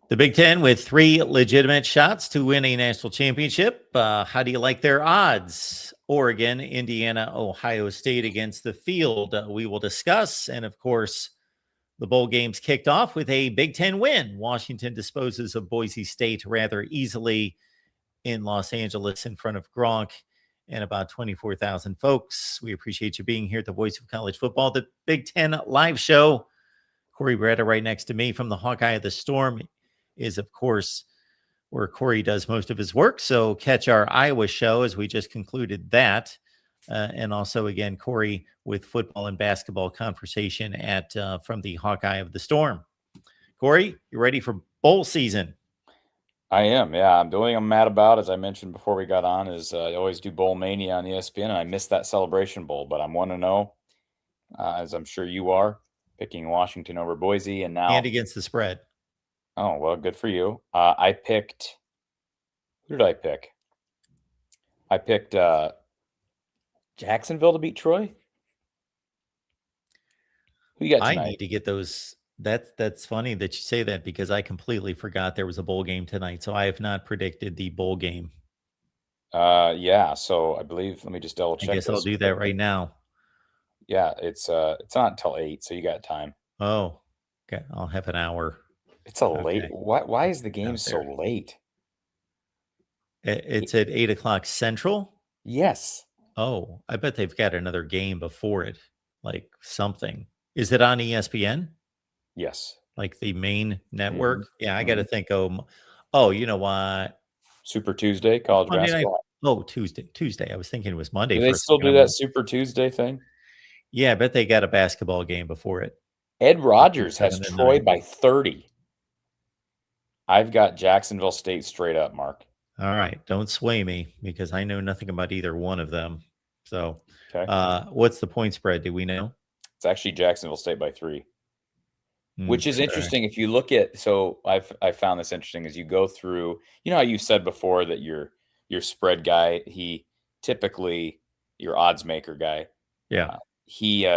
The Big Ten with 3 legitimate shots to win a national championship. How do you like their odds? Oregon, Indiana, Ohio State against the field. We will discuss. And of course, the bowl games kicked off with a Big Ten win. Washington disposes of Boise State rather easily in Los Angeles in front of Gronk and about 24,000 folks. We appreciate you being here at the Voice of College Football, the Big Ten live show. Corey Beretta right next to me from the Hawkeye of the Storm is, of course, where Corey does most of his work. So catch our Iowa show as we just concluded that. And also, again, Corey with football and basketball conversation at from the Hawkeye of the Storm. Corey, you ready for bowl season? I am, yeah. The only thing I'm mad about, as I mentioned before we got on, is I always do Bowl Mania on ESPN, and I missed that Celebration Bowl. But I'm 1-0, as I'm sure you are, picking Washington over Boise, and now And against the spread. Oh, well, good for you. I picked. Who did I pick? I picked Jacksonville to beat Troy. Who you got tonight? I need to get those. That's funny that you say that because I completely forgot there was a bowl game tonight. So I have not predicted the bowl game. Yeah. So I believe. Let me just double check. I guess I'll do that right now. Yeah, it's not until 8, so you got time. Oh, okay. I'll have an hour. It's a late. Why is the game so late? It's at 8 o'clock Central. Yes. Oh, I bet they've got another game before it, like something. Is it on ESPN? Yes. Like the main network? Mm-hmm. Yeah, I got to think. Oh, you know what? Super Tuesday, college basketball. Oh, Tuesday. I was thinking it was Monday. Do they still do that Super Tuesday thing? Yeah, I bet they got a basketball game before it. Ed Rogers has Troy by 30. I've got Jacksonville State straight up, Mark. All right. Don't sway me because I know nothing about either one of them. So okay. What's the point spread? Do we know? It's actually Jacksonville State by 3. Which is interesting if you look at, so I found this interesting as you go through, you know how you said before that your spread guy, he typically, your odds maker guy. Yeah. He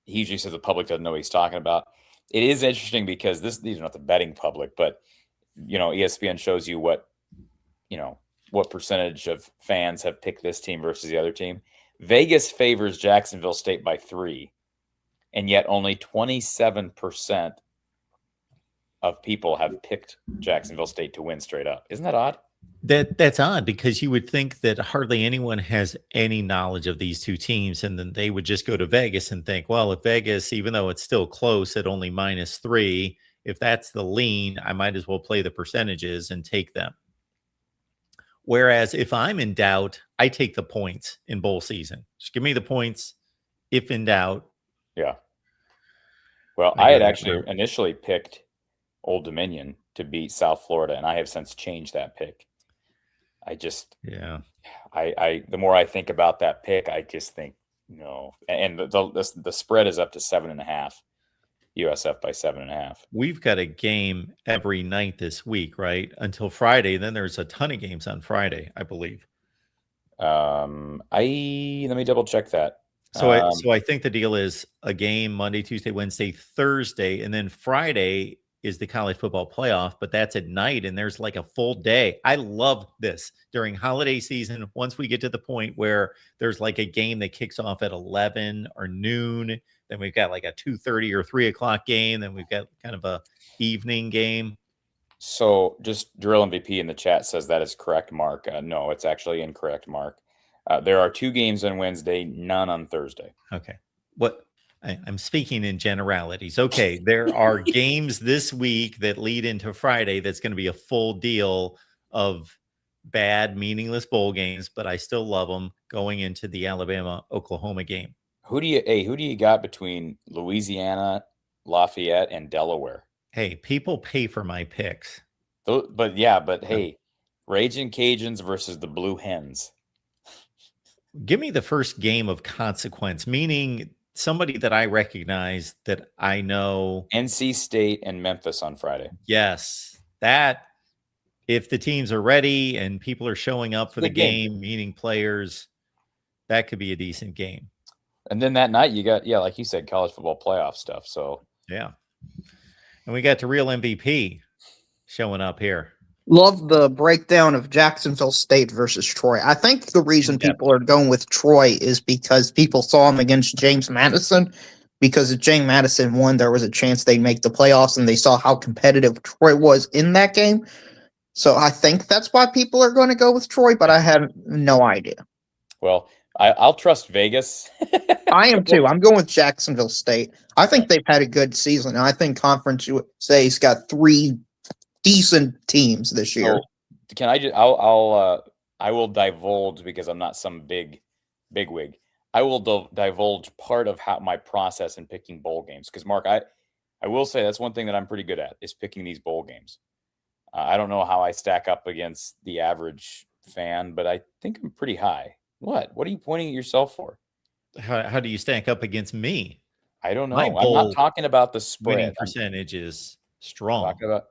usually says the public doesn't know what he's talking about. It is interesting because these are not the betting public, but ESPN shows you what percentage of fans have picked this team versus the other team. Vegas favors Jacksonville State by 3, and yet only 27% of people have picked Jacksonville State to win straight up. Isn't that odd? That's odd because you would think that hardly anyone has any knowledge of these two teams, and then they would just go to Vegas and think, well, if Vegas, even though it's still close at only -3, if that's the lean, I might as well play the percentages and take them. Whereas if I'm in doubt, I take the points in bowl season. Just give me the points if in doubt. Yeah. Well, I had actually initially picked Old Dominion to beat South Florida, and I have since changed that pick. The more I think about that pick, I just think no. And the spread is up to 7.5. USF by 7.5. We've got a game every night this week, right? Until Friday. Then there's a ton of games on Friday, I believe. Let me double check that. So I think the deal is a game Monday, Tuesday, Wednesday, Thursday, and then Friday is the college football playoff, but that's at night and there's like a full day. I love this during holiday season. Once we get to the point where there's like a game that kicks off at 11 or noon, then we've got like a 2:30 or 3 o'clock game. Then we've got kind of a evening game. So just Drill MVP in the chat says that is correct, Mark. No, it's actually incorrect, Mark. There are 2 games on Wednesday, none on Thursday. Okay. I'm speaking in generalities. Okay, there are games this week that lead into Friday that's going to be a full deal of bad, meaningless bowl games, but I still love them going into the Alabama-Oklahoma game. Who do you got between Louisiana, Lafayette, and Delaware? Hey, people pay for my picks. But hey, Raging Cajuns versus the Blue Hens. Give me the first game of consequence, meaning somebody that I recognize that I know. NC State and Memphis on Friday. Yes. That, if the teams are ready and people are showing up for the game, meaning players, that could be a decent game. And then that night you got, like you said, college football playoff stuff. So yeah. And we got the real MVP. showing up here. Love the breakdown of Jacksonville State versus Troy. I think the reason people are going with Troy is because people saw him against James Madison. Because if James Madison won, there was a chance they'd make the playoffs, and they saw how competitive Troy was in that game. So I think that's why people are going to go with Troy, but I have no idea. Well, I'll trust Vegas. I am too. I'm going with Jacksonville State. I think they've had a good season. And I think Conference USA's got 3 decent teams this year. So, can I just? I will divulge, because I'm not some bigwig. I will divulge part of how my process in picking bowl games. Because Mark, I will say that's one thing that I'm pretty good at, is picking these bowl games. I don't know how I stack up against the average fan, but I think I'm pretty high. What are you pointing at yourself for? How do you stack up against me? I don't know. My I'm bowl not talking about the spread. Winning percentage is strong. Talking about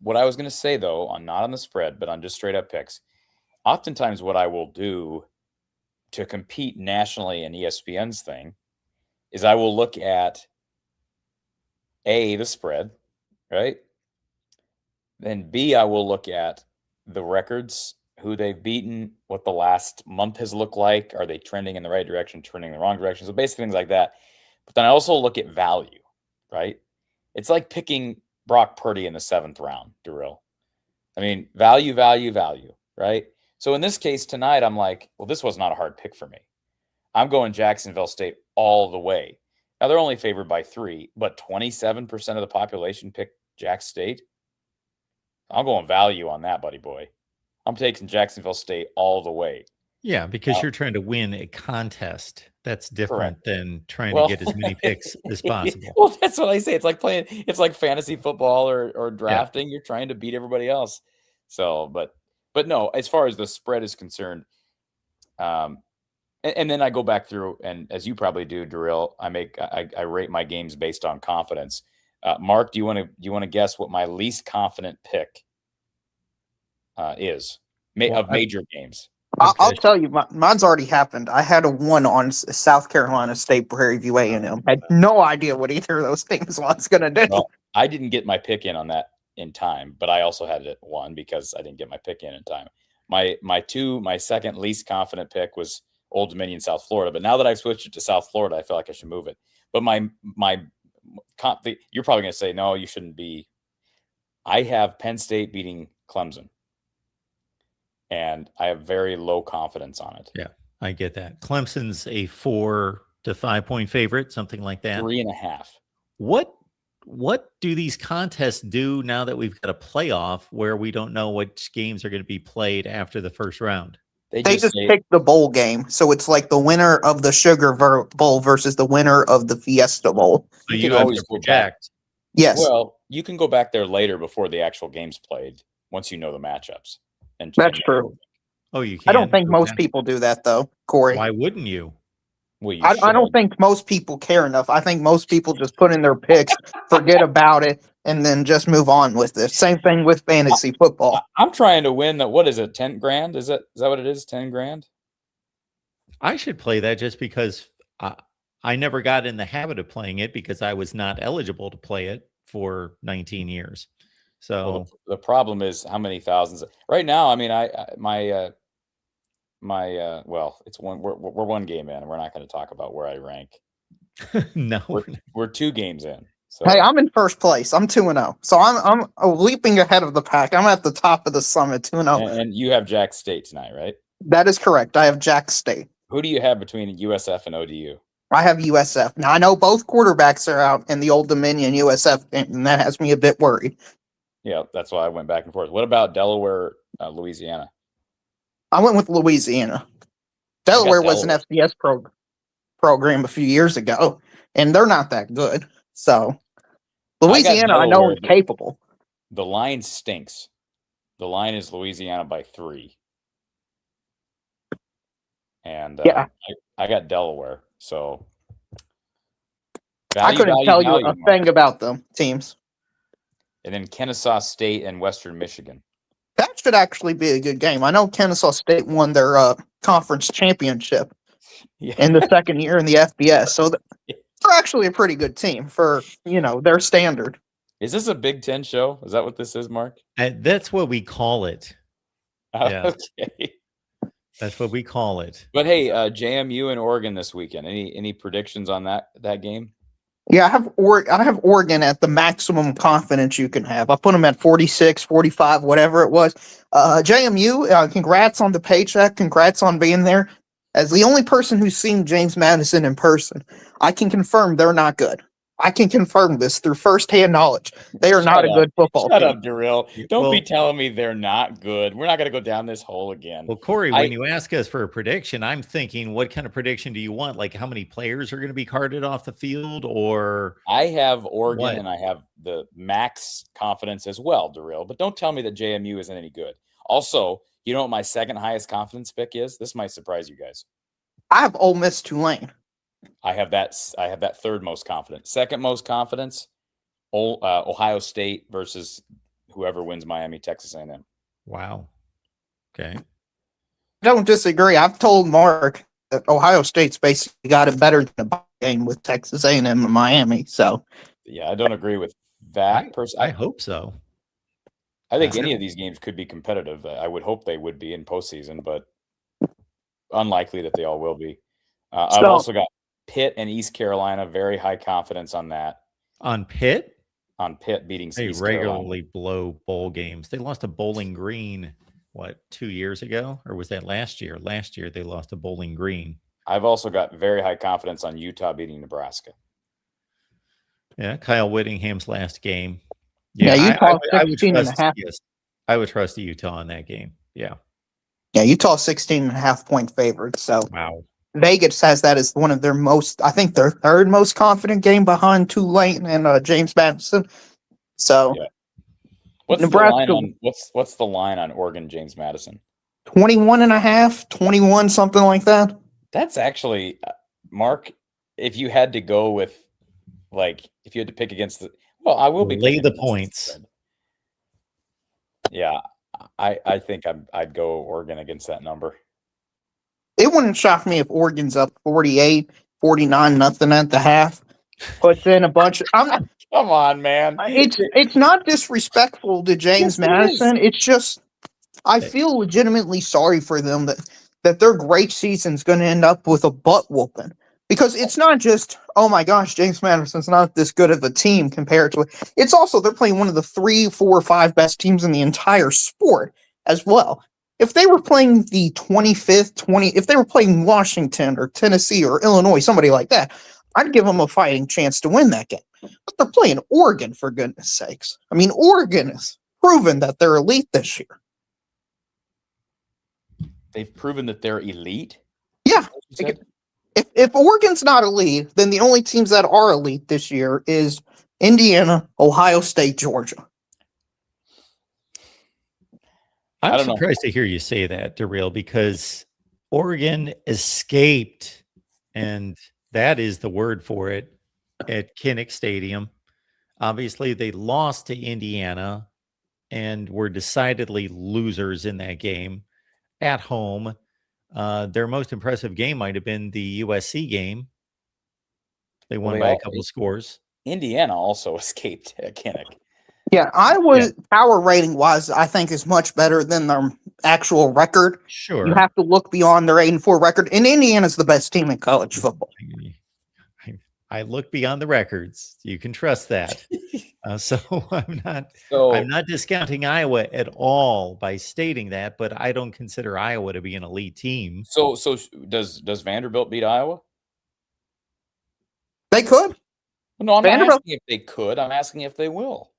what I was going to say, though, not on the spread, but on just straight up picks. Oftentimes what I will do to compete nationally in ESPN's thing is I will look at the spread, right? Then B, I will look at the records, who they've beaten, what the last month has looked like. Are they trending in the right direction, trending in the wrong direction? So basically things like that. But then I also look at value, right? It's like picking Brock Purdy in the 7th round, Darryl. I mean, value, right? So in this case tonight, I'm like, well, this was not a hard pick for me. I'm going Jacksonville State all the way. Now, they're only favored by 3, but 27% of the population picked Jack State. I'm going value on that, buddy boy. I'm taking Jacksonville State all the way. Yeah, because you're trying to win a contest. That's different than trying to get as many picks as possible. Well, that's what I say. It's like it's like fantasy football or drafting. Yeah. You're trying to beat everybody else. So, but no, as far as the spread is concerned, and then I go back through, and as you probably do, Darryl, I rate my games based on confidence. Mark, do you want to guess what my least confident pick is of major games? I'll tell you, mine's already happened. I had a 1 on South Carolina State, Prairie View A&M. Had no idea what either of those things was going to do. Well, I didn't get my pick in on that in time, but I also had it 1 because I didn't get my pick in time. My second least confident pick was Old Dominion, South Florida. But now that I've switched it to South Florida, I feel like I should move it. But you're probably going to say, no, you shouldn't be. I have Penn State beating Clemson. And I have very low confidence on it. Yeah, I get that. Clemson's a 4 to 5 point favorite, something like that. 3.5. What do these contests do now that we've got a playoff where we don't know which games are going to be played after the first round? They just pick the bowl game. So it's like the winner of the Sugar Bowl versus the winner of the Fiesta Bowl. So you have to project. Yes. Well, you can go back there later before the actual game's played, once you know the matchups. That's true. Oh, you can. I don't think most people do that, though, Corey. Why wouldn't you? Well, I don't think most people care enough. I think most people just put in their picks, forget about it, and then just move on with it. Same thing with fantasy football. I'm trying to win what is it, 10 grand? Is that what it is, 10 grand? I should play that just because I never got in the habit of playing it because I was not eligible to play it for 19 years. So the problem is how many thousands right now. I mean, well, it's one. We're 1 game in, and we're not going to talk about where I rank. No, we're 2 games in. So. Hey, I'm in first place. I'm 2-0, so I'm leaping ahead of the pack. I'm at the top of the summit, 2-0. And you have Jack State tonight, right? That is correct. I have Jack State. Who do you have between USF and ODU? I have USF. Now I know both quarterbacks are out in the Old Dominion USF, and that has me a bit worried. Yeah, that's why I went back and forth. What about Delaware, Louisiana? I went with Louisiana. Delaware was an FCS program a few years ago, and they're not that good. So Louisiana, I know, is capable. The line stinks. The line is Louisiana by 3. And I got Delaware. So I couldn't tell you a thing about them teams. And then Kennesaw State and Western Michigan. That should actually be a good game. I know Kennesaw State won their conference championship in the second year in the FBS. So they're actually a pretty good team for, their standard. Is this a Big Ten show? Is that what this is, Mark? That's what we call it. Yeah. Okay. That's what we call it. But hey, JMU and Oregon this weekend. Any predictions on that game? Yeah, I have Oregon at the maximum confidence you can have. I put them at 46, 45, whatever it was. JMU, congrats on the paycheck. Congrats on being there. As the only person who's seen James Madison in person, I can confirm they're not good. I can confirm this through firsthand knowledge. They are not a good football team. Shut up, Darrell. Don't be telling me they're not good. We're not going to go down this hole again. Well, Corey, when you ask us for a prediction, I'm thinking, what kind of prediction do you want? Like how many players are going to be carted off the field, or I have Oregon and I have the max confidence as well, Darrell. But don't tell me that JMU isn't any good. Also, you know what my second highest confidence pick is? This might surprise you guys. I have Ole Miss Tulane. I have that third most confidence. Second most confidence, Ohio State versus whoever wins Miami, Texas A&M. Wow. Okay. I don't disagree. I've told Mark that Ohio State's basically got it better than a game with Texas A&M and Miami. So yeah, I don't agree with that. I hope so. I think any of these games could be competitive. I would hope they would be in postseason, but unlikely that they all will be. I've also got Pitt and East Carolina, very high confidence on that. On Pitt? On Pitt beating They East regularly Carolina. blow bowl games. They lost to Bowling Green, 2 years ago? Or was that last year? Last year they lost to Bowling Green. I've also got very high confidence on Utah beating Nebraska. Yeah, Kyle Whittingham's last game. Yeah, Utah I would trust, yes, I would trust Utah in that game. Yeah. Yeah, Utah 16.5-point favorite. So wow. Vegas has that as one of their most, I think their third most confident game behind Tulane and James Madison. So yeah. What's the line on Oregon James Madison? 21.5, 21, something like that. That's actually, Mark, if you had to go with, if you had to pick against I will be lay the points. Yeah, I think I'd go Oregon against that number. It wouldn't shock me if Oregon's up 48, 49, nothing at the half. Puts in a bunch of. Come on, man. It's not disrespectful to James Madison. It's just I feel legitimately sorry for them that their great season's going to end up with a butt whooping. Because it's not just, oh my gosh, James Madison's not this good of a team compared to it. It's also they're playing one of the 3, 4, 5 best teams in the entire sport as well. If they were playing the 25th, if they were playing Washington or Tennessee or Illinois, somebody like that, I'd give them a fighting chance to win that game. But they're playing Oregon, for goodness sakes. I mean, Oregon has proven that they're elite this year. They've proven that they're elite? Yeah. If Oregon's not elite, then the only teams that are elite this year is Indiana, Ohio State, Georgia. I'm surprised to hear you say that, Darrell, because Oregon escaped, and that is the word for it, at Kinnick Stadium. Obviously, they lost to Indiana and were decidedly losers in that game at home. Their most impressive game might have been the USC game. They won by a couple of scores. Indiana also escaped at Kinnick. Yeah, power rating wise, I think is much better than their actual record. Sure. You have to look beyond their 8-4 record. And Indiana's the best team in college football. I look beyond the records. You can trust that. So I'm not discounting Iowa at all by stating that, but I don't consider Iowa to be an elite team. So does Vanderbilt beat Iowa? They could. No, I'm not asking if they could. I'm asking if they will.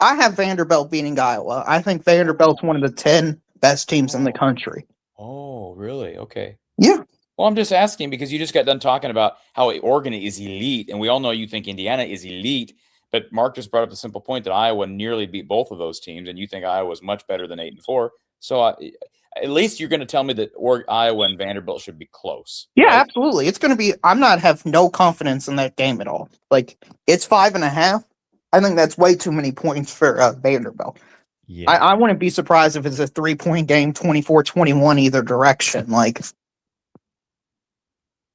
I have Vanderbilt beating Iowa. I think Vanderbilt's one of the 10 best teams in the country. Oh, really? Okay. Yeah. Well, I'm just asking because you just got done talking about how Oregon is elite, and we all know you think Indiana is elite, but Mark just brought up the simple point that Iowa nearly beat both of those teams, and you think Iowa is much better than 8-4. So at least you're going to tell me that Iowa and Vanderbilt should be close. Yeah, right? Absolutely. It's going to be. Have no confidence in that game at all. It's 5.5. I think that's way too many points for Vanderbilt. Yeah. I wouldn't be surprised if it's a 3-point game, 24-21 either direction.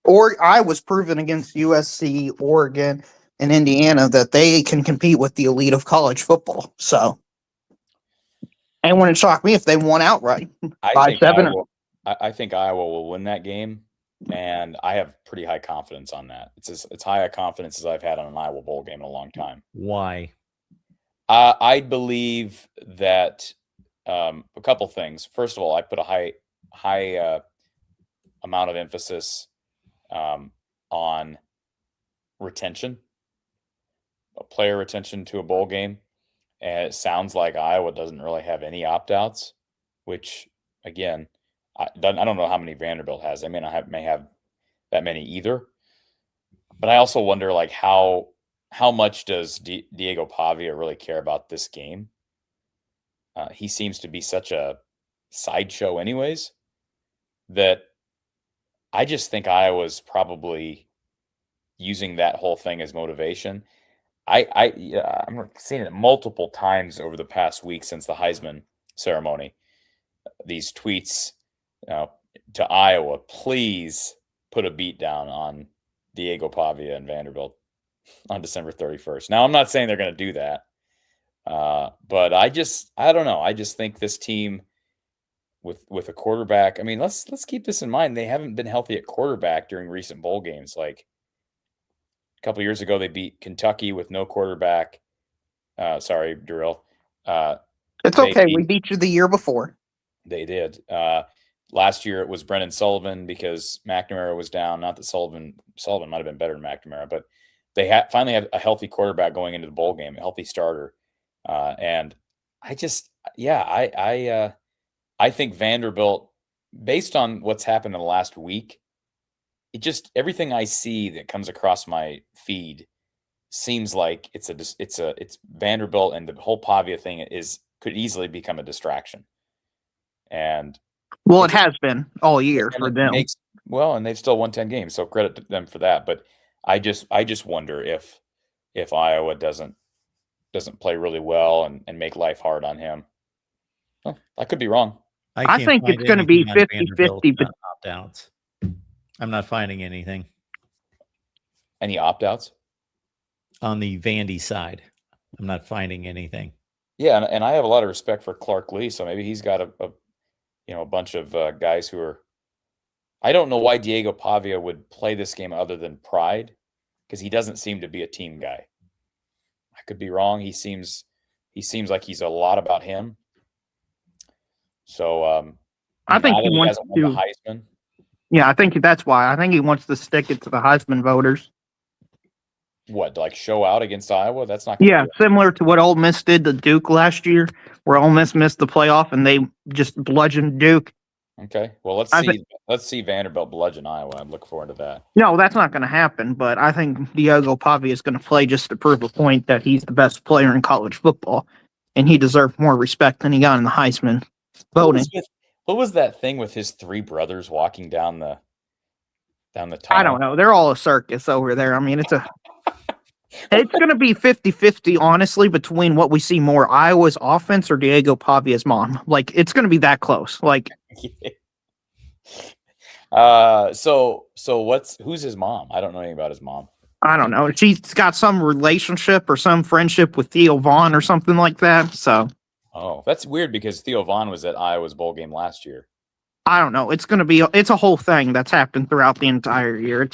Or I was proven against USC, Oregon, in Indiana that they can compete with the elite of college football. So, and wouldn't shock me if they won outright. I think 5-7. Iowa. I think Iowa will win that game, and I have pretty high confidence on that. It's high a confidence as I've had on an Iowa bowl game in a long time. Why? I believe that a couple things. First of all, I put a high amount of emphasis on retention, player retention to a bowl game. And it sounds like Iowa doesn't really have any opt-outs, which, again, I don't know how many Vanderbilt has. They may have that many either. But I also wonder, like, how much does Diego Pavia really care about this game? He seems to be such a sideshow anyways that I just think Iowa's probably using that whole thing as motivation. I'm seeing it multiple times over the past week since the Heisman ceremony. These tweets to Iowa, please put a beat down on Diego Pavia and Vanderbilt on December 31st. Now, I'm not saying they're going to do that, but I don't know. I just think this team with a quarterback. I mean, let's keep this in mind. They haven't been healthy at quarterback during recent bowl games. Like, a couple of years ago, they beat Kentucky with no quarterback. Sorry, Darrell. It's okay. We beat you the year before. They did. Last year, it was Brendan Sullivan because McNamara was down. Not that Sullivan might have been better than McNamara, but they finally had a healthy quarterback going into the bowl game, a healthy starter. And I think Vanderbilt, based on what's happened in the last week, everything I see that comes across my feed seems like it's Vanderbilt, and the whole Pavia thing could easily become a distraction. And it has been all year for them. And they've still won 10 games, so credit to them for that. But I just wonder if Iowa doesn't play really well and make life hard on him. Well, I could be wrong. I think it's going to be 50-50. But opt-outs. I'm not finding anything. Any opt-outs? On the Vandy side, I'm not finding anything. Yeah, and I have a lot of respect for Clark Lee, so maybe he's got a bunch of guys who are. I don't know why Diego Pavia would play this game other than pride, because he doesn't seem to be a team guy. I could be wrong. He seems like he's a lot about him. So I think he wants to won the Heisman. Yeah, I think that's why. I think he wants to stick it to the Heisman voters. What, like show out against Iowa? That's not. Similar to what Ole Miss did to Duke last year, where Ole Miss missed the playoff and they just bludgeoned Duke. Okay, well let's see Vanderbilt bludgeon Iowa. I'm looking forward to that. No, that's not going to happen. But I think Diego Pavia is going to play just to prove a point that he's the best player in college football, and he deserves more respect than he got in the Heisman voting. What was that thing with his three brothers walking down the tunnel? I don't know. They're all a circus over there. I mean, it's going to be 50-50, honestly, between what we see more, Iowa's offense or Diego Pavia's mom. Like, it's going to be that close. Like, so who's his mom? I don't know anything about his mom. I don't know. She's got some relationship or some friendship with Theo Vaughn or something like that. So. Oh, that's weird because Theo Vaughn was at Iowa's bowl game last year. I don't know. It's a whole thing that's happened throughout the entire year.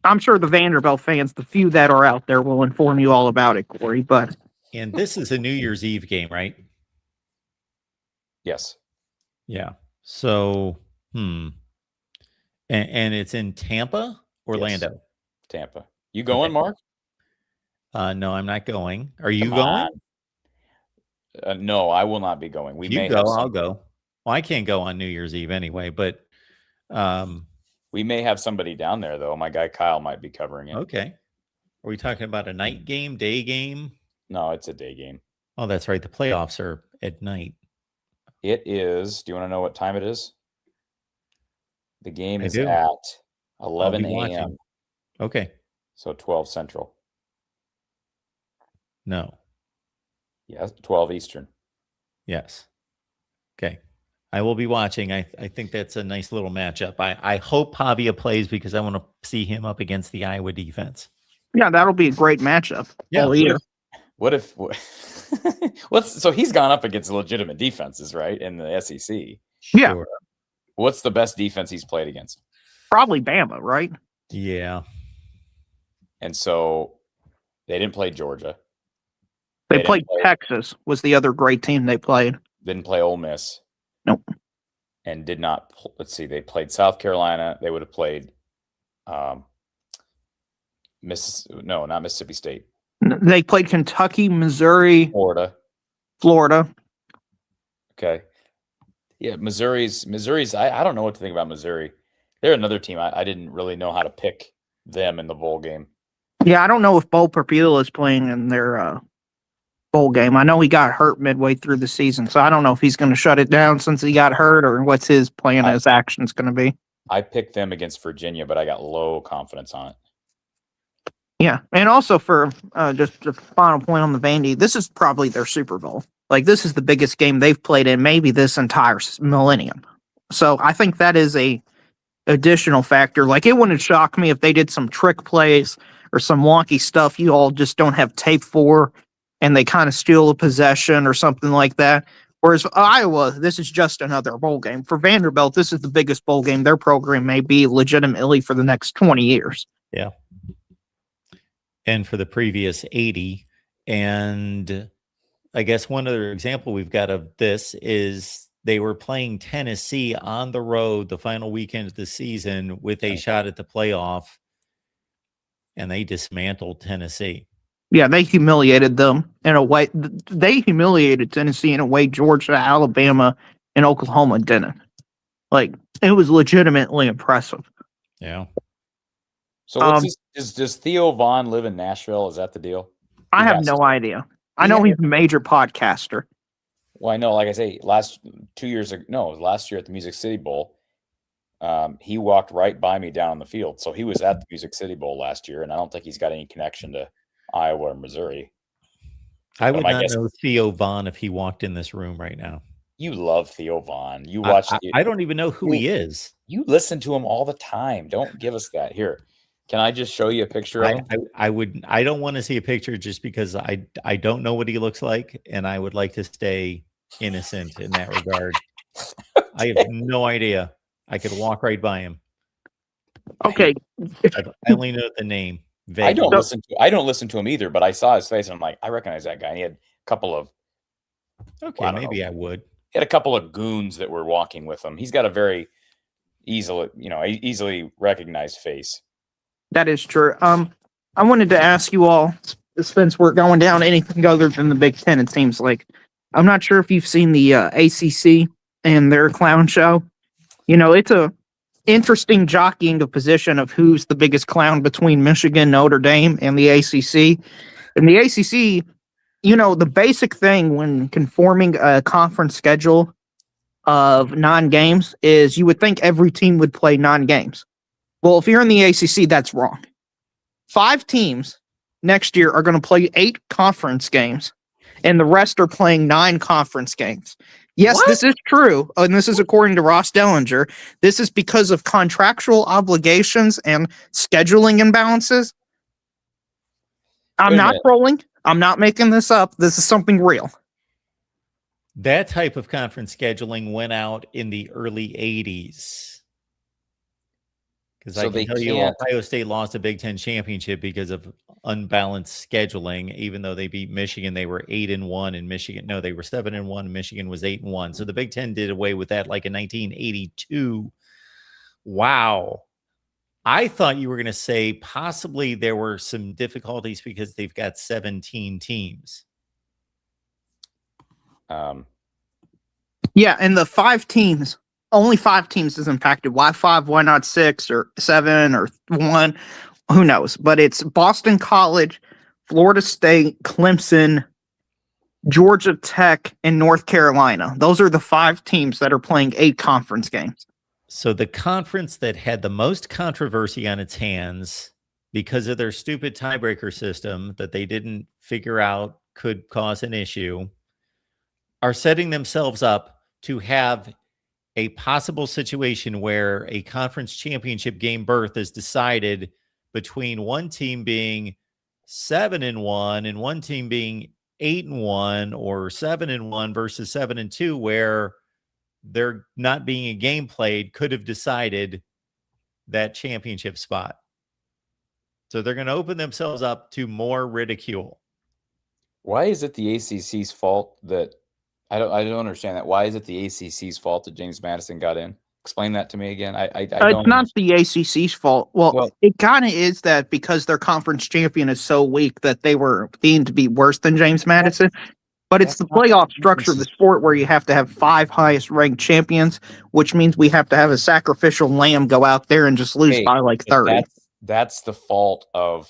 I'm sure the Vanderbilt fans, the few that are out there, will inform you all about it, Corey. And this is a New Year's Eve game, right? Yes. Yeah. So, and it's in Tampa, Orlando. Yes. Tampa. You going, Mark? No, I'm not going. Are you going? No, I will not be going. I'll go. Well, I can't go on New Year's Eve anyway, but we may have somebody down there, though. My guy Kyle might be covering it. Okay. Are we talking about a night game, day game? No, it's a day game. Oh, that's right. The playoffs are at night. It is. Do you want to know what time it is? The game is at 11 a.m. Okay. So 12 Central. No. Yes, 12 Eastern. Yes. Okay. I will be watching. I think that's a nice little matchup. I hope Pavia plays because I want to see him up against the Iowa defense. Yeah, that'll be a great matchup Yeah. all year. What if so he's gone up against legitimate defenses, right? In the SEC. Yeah. Sure. What's the best defense he's played against? Probably Bama, right? Yeah. And so they didn't play Georgia. They didn't played play- Texas was the other great team they played. Didn't play Ole Miss. Nope. And did not. Let's see. They played South Carolina. They would have played. Not Mississippi State. They played Kentucky, Missouri, Florida. Florida. Okay. Yeah, Missouri's. I don't know what to think about Missouri. They're another team. I didn't really know how to pick them in the bowl game. Yeah, I don't know if Bo Papila is playing in their bowl game. I know he got hurt midway through the season, so I don't know if he's going to shut it down since he got hurt or what's his plan, his actions going to be. I picked them against Virginia, but I got low confidence on it. Yeah, and also for just a final point on the Vandy, this is probably their Super Bowl. Like, this is the biggest game they've played in maybe this entire millennium. So I think that is a additional factor. Like, it wouldn't shock me if they did some trick plays or some wonky stuff you all just don't have tape for, and they kind of steal a possession or something like that. Whereas Iowa, this is just another bowl game. For Vanderbilt, this is the biggest bowl game their program may be legitimately for the next 20 years. Yeah. And for the previous 80. And I guess one other example we've got of this is they were playing Tennessee on the road the final weekend of the season with a shot at the playoff, and they dismantled Tennessee. Yeah, they humiliated them in a way. They humiliated Tennessee in a way Georgia, Alabama, and Oklahoma didn't. Like, it was legitimately impressive. Yeah. So what's does Theo Vaughn live in Nashville? Is that the deal? I have no idea. I know he's a major podcaster. Well, I know, like I say, last year at the Music City Bowl, he walked right by me down on the field. So he was at the Music City Bowl last year, and I don't think he's got any connection to Iowa or Missouri. I would not know Theo Vaughn if he walked in this room right now. You love Theo Vaughn. You watch. I don't even know who he is. You listen to him all the time. Don't give us that. Here, can I just show you a picture of him? I don't want to see a picture just because I don't know what he looks like, and I would like to stay innocent in that regard. Okay. I have no idea. I could walk right by him. Okay. I only know the name. I don't listen to him either, but I saw his face and I'm like, I recognize that guy. And he had a couple of I would. He had a couple of goons that were walking with him. He's got a very easily recognized face. That is true. I wanted to ask you all, since we're going down anything other than the Big Ten, it seems like. I'm not sure if you've seen the ACC and their clown show. It's a interesting jockeying of position of who's the biggest clown between Michigan, Notre Dame, and the ACC. And the ACC, the basic thing when conforming a conference schedule of 9 games is you would think every team would play 9 games. Well, if you're in the ACC, that's wrong. 5 teams next year are going to play 8 conference games, and the rest are playing 9 conference games. Yes, what? This is true, and this is according to Ross Dellinger. This is because of contractual obligations and scheduling imbalances. I'm not trolling. I'm not making this up. This is something real. That type of conference scheduling went out in the early 80s. Because I can tell you Ohio State lost a Big Ten championship because of unbalanced scheduling. Even though they beat Michigan, they were 8-1 in Michigan. No, they were 7-1 and Michigan was 8-1. So the Big Ten did away with that like in 1982. Wow. I thought you were going to say possibly there were some difficulties because they've got 17 teams. Yeah, and the 5 teams, only 5 teams is impacted. Why 5? Why not 6 or 7 or 1? Who knows? But it's Boston College, Florida State, Clemson, Georgia Tech, and North Carolina. Those are the 5 teams that are playing 8 conference games. So the conference that had the most controversy on its hands because of their stupid tiebreaker system that they didn't figure out could cause an issue are setting themselves up to have a possible situation where a conference championship game berth is decided between one team being 7-1 and one team being 8-1 or 7-1 versus 7-2, where there not being a game played could have decided that championship spot. So they're going to open themselves up to more ridicule. Why is it the ACC's fault that I don't understand that? Why is it the ACC's fault that James Madison got in? Explain that to me again. I don't. It's not the ACC's fault. Well, it kind of is that because their conference champion is so weak that they were deemed to be worse than James Madison. But it's the playoff structure of the sport where you have to have 5 highest ranked champions, which means we have to have a sacrificial lamb go out there and just lose by like 30. That's the fault of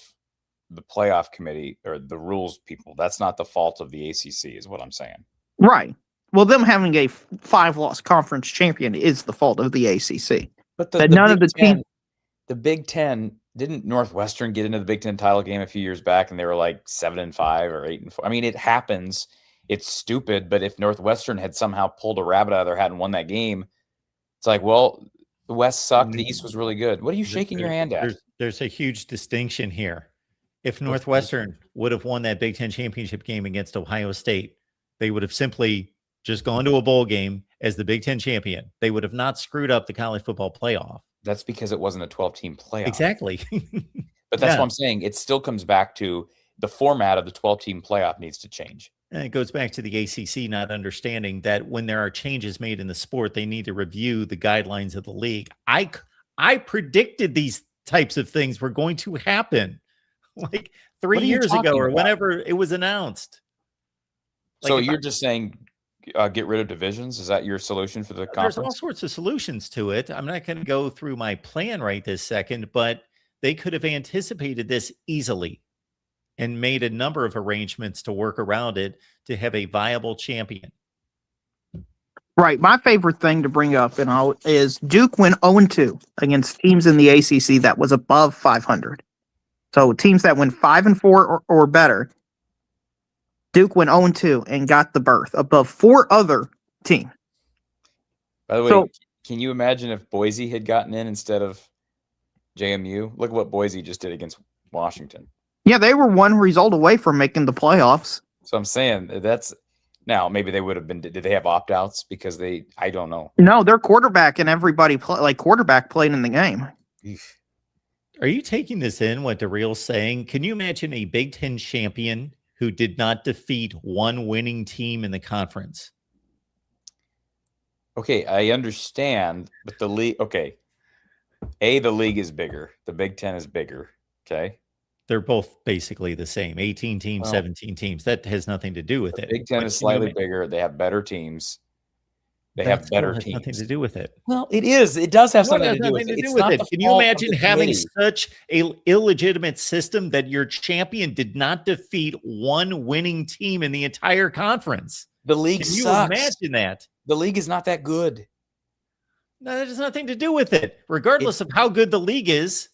the playoff committee or the rules people. That's not the fault of the ACC, is what I'm saying. Right. Well, them having a 5-loss conference champion is the fault of the ACC. But the Big Ten, didn't Northwestern get into the Big Ten title game a few years back and they were like 7-5 or 8-4? I mean, it happens. It's stupid, but if Northwestern had somehow pulled a rabbit out of their hat and won that game, it's like, well, the West sucked, the East was really good. What are you shaking your hand at? There's a huge distinction here. If Northwestern would have won that Big Ten championship game against Ohio State, they would have simply just gone to a bowl game as the Big Ten champion. They would have not screwed up the college football playoff. That's because it wasn't a 12-team playoff. Exactly. But that's what I'm saying. It still comes back to the format of the 12-team playoff needs to change. And it goes back to the ACC not understanding that when there are changes made in the sport, they need to review the guidelines of the league. I predicted these types of things were going to happen like 3 years ago or whenever it was announced. So you're just saying get rid of divisions? Is that your solution for the conference? There's all sorts of solutions to it. I'm not going to go through my plan right this second, but they could have anticipated this easily and made a number of arrangements to work around it to have a viable champion. Right. My favorite thing to bring up is Duke went 0-2 against teams in the ACC that was above 500. So teams that went 5-4 or better, Duke went 0-2 and got the berth above 4 other teams. By the way, can you imagine if Boise had gotten in instead of JMU? Look at what Boise just did against Washington. Yeah, they were 1 result away from making the playoffs. So I'm saying that's now maybe they would have been. Did they have opt-outs because I don't know. No, their quarterback and everybody quarterback played in the game. Are you taking this in, what DeReal's saying? Can you imagine a Big Ten champion who did not defeat one winning team in the conference? Okay, I understand, but the league, the league is bigger. The Big Ten is bigger, okay? They're both basically the same, 18 teams, 17 teams. That has nothing to do with it. Big Ten is slightly bigger. They have better teams. They have better teams. Nothing to do with it. Well, it is. It does have something to do with it. Can you imagine having such an illegitimate system that your champion did not defeat one winning team in the entire conference? The league sucks. Can you imagine that? The league is not that good. No, that has nothing to do with it. Regardless of how good the league is,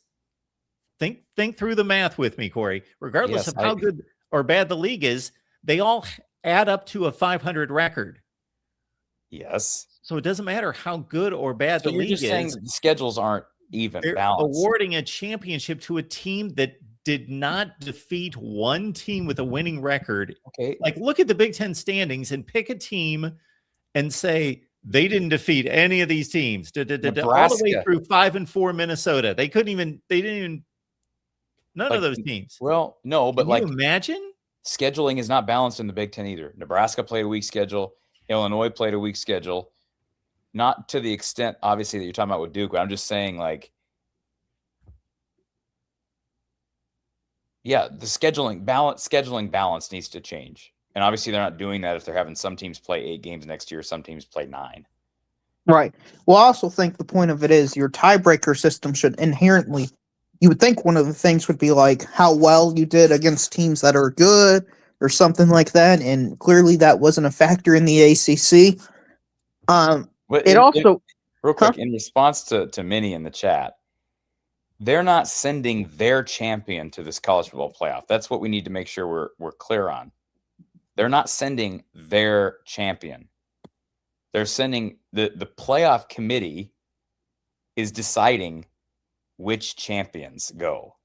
think through the math with me, Corey. Regardless of how good or bad the league is, they all add up to a 500 record. Yes. So it doesn't matter how good or bad the league is. You're just saying the schedules aren't even balanced. Awarding a championship to a team that did not defeat one team with a winning record. Okay. Like, look at the Big Ten standings and pick a team and say they didn't defeat any of these teams. All the way through 5-4 Minnesota. They didn't even none of those teams. Well, no, but Can you imagine? Scheduling is not balanced in the Big Ten either. Nebraska played a weak schedule. Illinois played a weak schedule. Not to the extent, obviously, that you're talking about with Duke, but I'm just saying, the scheduling balance needs to change. And obviously, they're not doing that if they're having some teams play 8 games next year, some teams play 9. Right. Well, I also think the point of it is your tiebreaker system should inherently, you would think one of the things would be like how well you did against teams that are good or something like that. And clearly that wasn't a factor in the ACC. Real quick, in response to Minnie in the chat, they're not sending their champion to this college football playoff. That's what we need to make sure we're clear on. They're not sending their champion. They're sending the playoff committee is deciding which champions go.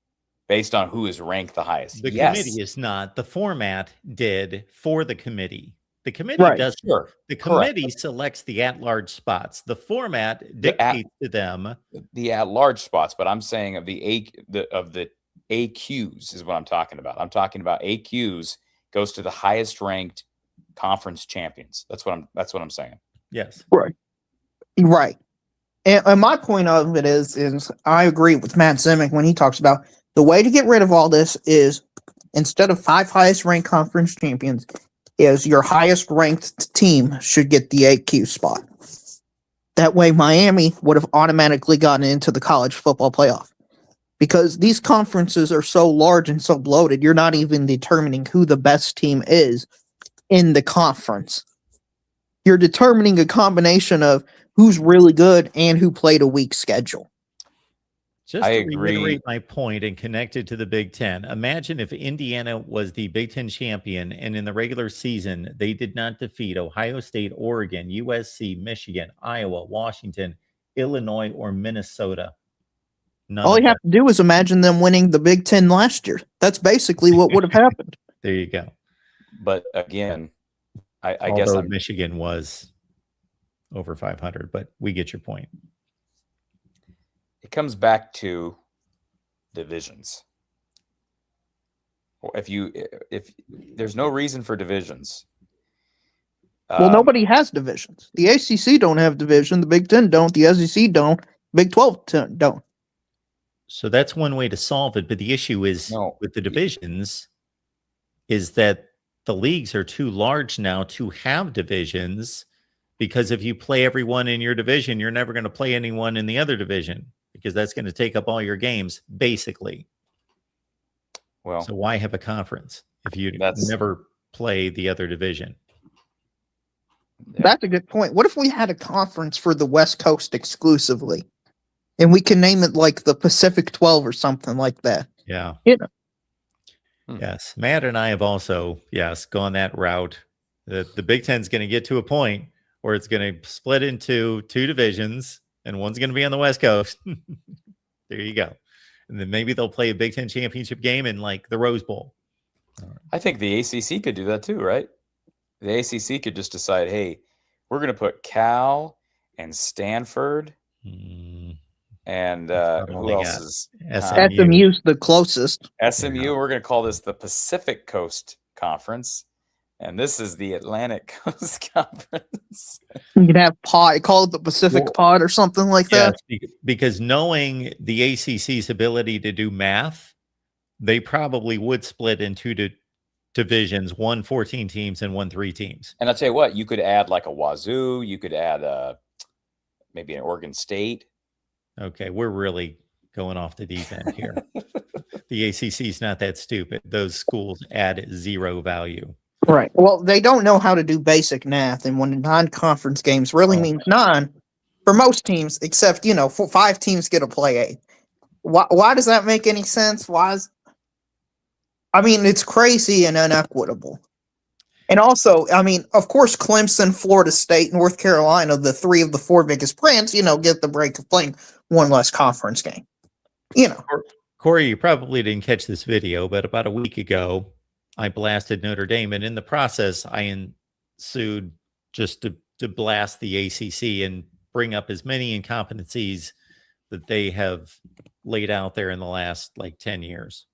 based on who is ranked the highest. The Yes. committee is not. The format did for the committee. The committee Right. does. Sure. The Correct. committee selects the at-large spots. The format The dictates to them. The at-large spots, but I'm saying of the AQs is what I'm talking about. I'm talking about AQs goes to the highest ranked conference champions. That's what I'm saying. Yes. Right. And my point of it is I agree with Matt Zimick when he talks about the way to get rid of all this is instead of 5 highest ranked conference champions, is your highest ranked team should get the AQ spot. That way, Miami would have automatically gotten into the college football playoff. Because these conferences are so large and so bloated, you're not even determining who the best team is in the conference. You're determining a combination of who's really good and who played a weak schedule. Just I to agree. reiterate my point and connect it to the Big Ten, imagine if Indiana was the Big Ten champion and in the regular season they did not defeat Ohio State, Oregon, USC, Michigan, Iowa, Washington, Illinois, or Minnesota. All you have to do is imagine them winning the Big Ten last year. That's basically what would have happened. There you go. But again, I guess Michigan was over 500, but we get your point. It comes back to divisions. If there's no reason for divisions. Well, nobody has divisions. The ACC don't have division. The Big Ten don't. The SEC don't. Big 12 don't. So that's one way to solve it. But the issue is with the divisions is that the leagues are too large now to have divisions, because if you play everyone in your division, you're never going to play anyone in the other division, because that's going to take up all your games, basically. Well, so why have a conference if you never play the other division? That's a good point. What if we had a conference for the West Coast exclusively? And we can name it like the Pacific 12 or something like that. Yeah. You know. Yes. Matt and I have also, gone that route. The Big Ten's going to get to a point where it's going to split into 2 divisions, and one's going to be on the West Coast. There you go. And then maybe they'll play a Big Ten championship game in like the Rose Bowl. I think the ACC could do that too, right? The ACC could just decide, hey, we're going to put Cal and Stanford and who else is SMU's the closest. SMU. We're going to call this the Pacific Coast Conference, and this is the Atlantic Coast Conference. You can have pod, call it the Pacific Pod or something like that. Because knowing the ACC's ability to do math, they probably would split into divisions, 1 14 teams and 1 3 teams. And I'll tell you what, you could add like a Wazoo, you could add maybe an Oregon State. Okay, we're really going off the deep end here. The ACC is not that stupid. Those schools add 0 value. Right. Well, they don't know how to do basic math, and when non-conference games really means none for most teams, except 5 teams get a play 8. Why does that make any sense? It's crazy and inequitable. And also, of course, Clemson, Florida State, North Carolina, the 3 of the 4 biggest brands, get the break of playing 1 less conference game. Corey, you probably didn't catch this video, but about a week ago, I blasted Notre Dame, and in the process, I ensued just to blast the ACC and bring up as many incompetencies that they have laid out there in the last 10 years.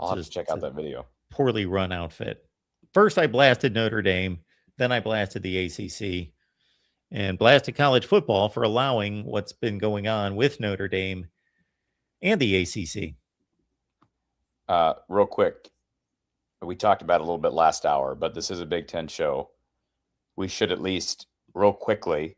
I'll have to check out that video. Poorly run outfit. First, I blasted Notre Dame. Then I blasted the ACC and blasted college football for allowing what's been going on with Notre Dame and the ACC. Real quick, we talked about it a little bit last hour, but this is a Big Ten show. We should at least real quickly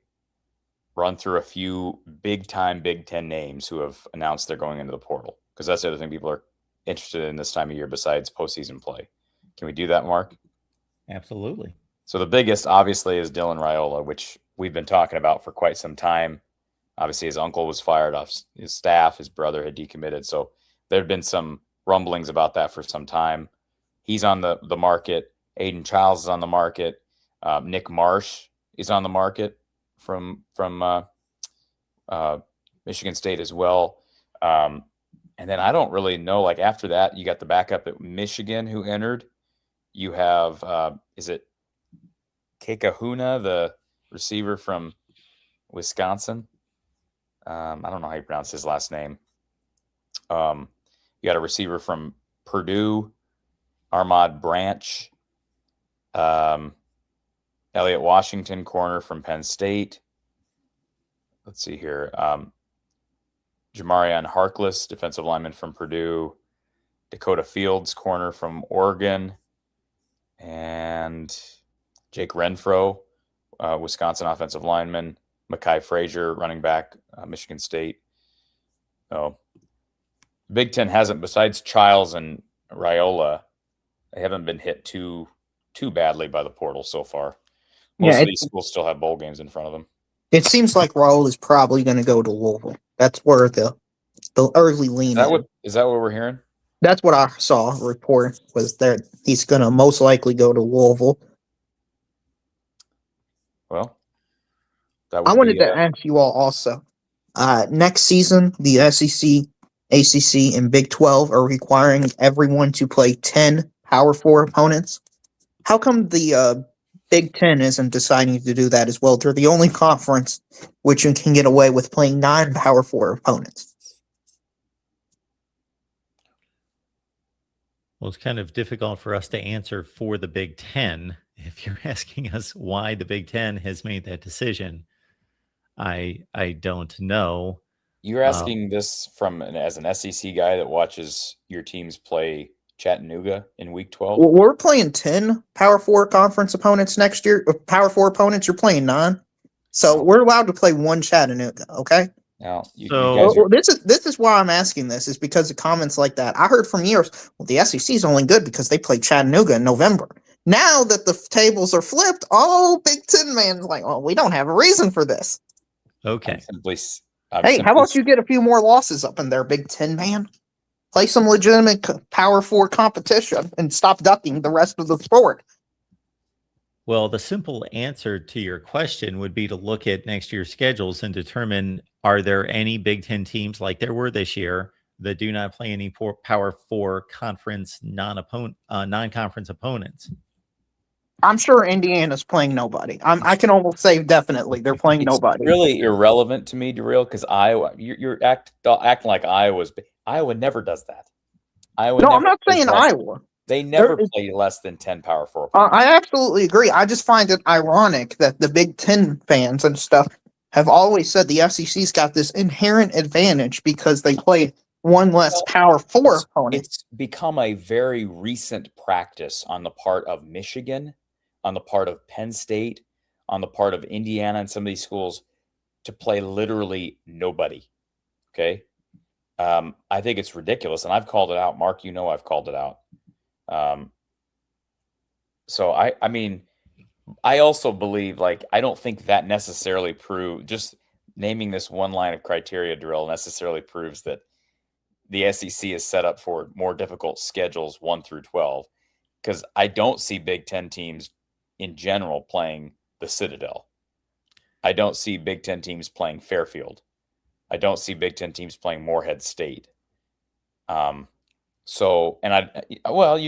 run through a few big-time Big Ten names who have announced they're going into the portal, because that's the other thing people are interested in this time of year besides postseason play. Can we do that, Mark? Absolutely. So the biggest, obviously, is Dylan Raiola, which we've been talking about for quite some time. Obviously, his uncle was fired off his staff. His brother had decommitted. So there had been some rumblings about that for some time. He's on the market. Aiden Childs is on the market. Nick Marsh is on the market from Michigan State as well. And then I don't really know. Like after that, you got the backup at Michigan who entered. You have is it Kekahuna, the receiver from Wisconsin? I don't know how you pronounce his last name. You got a receiver from Purdue, Armad Branch, Elliott Washington, corner from Penn State. Let's see here. Jamarion Harkless, defensive lineman from Purdue. Dakota Fields, corner from Oregon. And Jake Renfro, Wisconsin offensive lineman. Mekhi Frazier, running back, Michigan State. Oh, Big Ten hasn't, besides Childs and Raiola, they haven't been hit too badly by the portal so far. Most of these schools still have bowl games in front of them. It seems like Raul is probably going to go to Louisville. That's where the early lean is. That what we're hearing? That's what I saw a report was that he's going to most likely go to Louisville. Well, I wanted to ask you all also. Next season, the SEC, ACC, and Big 12 are requiring everyone to play 10 Power 4 opponents. How come the Big 10 isn't deciding to do that as well? They're the only conference which can get away with playing 9 Power 4 opponents. Well, it's kind of difficult for us to answer for the Big Ten. If you're asking us why the Big Ten has made that decision, I don't know. You're asking this as an SEC guy that watches your teams play Chattanooga in Week 12? Well, we're playing 10 Power 4 conference opponents next year. Power 4 opponents, you're playing 9. So we're allowed to play 1 Chattanooga, okay? Now, this is why I'm asking this, is because of comments like that. I heard from years, well, the SEC is only good because they play Chattanooga in November. Now that the tables are flipped, all Big Ten man's like, well, we don't have a reason for this. Okay. How about you get a few more losses up in there, Big Ten man? Play some legitimate Power 4 competition and stop ducking the rest of the sport. Well, the simple answer to your question would be to look at next year's schedules and determine, are there any Big Ten teams like there were this year that do not play any Power 4 conference non-conference opponents? I'm sure Indiana's playing nobody. I can almost say definitely they're playing nobody. It's really irrelevant to me, Darrell, because Iowa, you're acting like Iowa never does that. No, I'm not saying Iowa. They never play less than 10 Power 4. I absolutely agree. I just find it ironic that the Big Ten fans and stuff have always said the SEC's got this inherent advantage because they play one less Power 4 opponent. It's become a very recent practice on the part of Michigan, on the part of Penn State, on the part of Indiana and some of these schools to play literally nobody. Okay? I think it's ridiculous, and I've called it out. Mark, you know I've called it out. So I mean, I also believe, I don't think that necessarily just naming this one line of criteria, Darrell, necessarily proves that the SEC is set up for more difficult schedules 1 through 12, because I don't see Big Ten teams in general playing the Citadel. I don't see Big Ten teams playing Fairfield. I don't see Big Ten teams playing Morehead State. You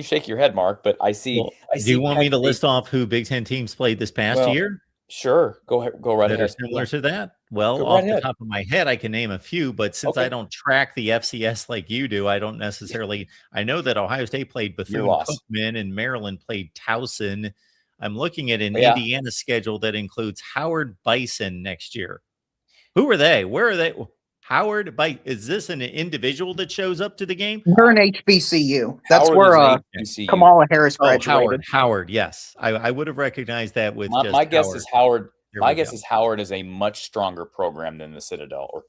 shake your head, Mark, but I see. Well, do you want me to list off who Big Ten teams played this past year? Sure. Go right ahead. That are similar to that? Well, off the top of my head, I can name a few, but since I don't track the FCS like you do, I don't necessarily. I know that Ohio State played Bethune-Cookman and Maryland played Towson. I'm looking at an Indiana schedule that includes Howard Bison next year. Who are they? Where are they? Howard Bison. Is this an individual that shows up to the game? They're an HBCU. That's where Kamala Harris graduated. Howard. Yes, I would have recognized that with my guess is Howard. My guess is Howard is a much stronger program than the Citadel, or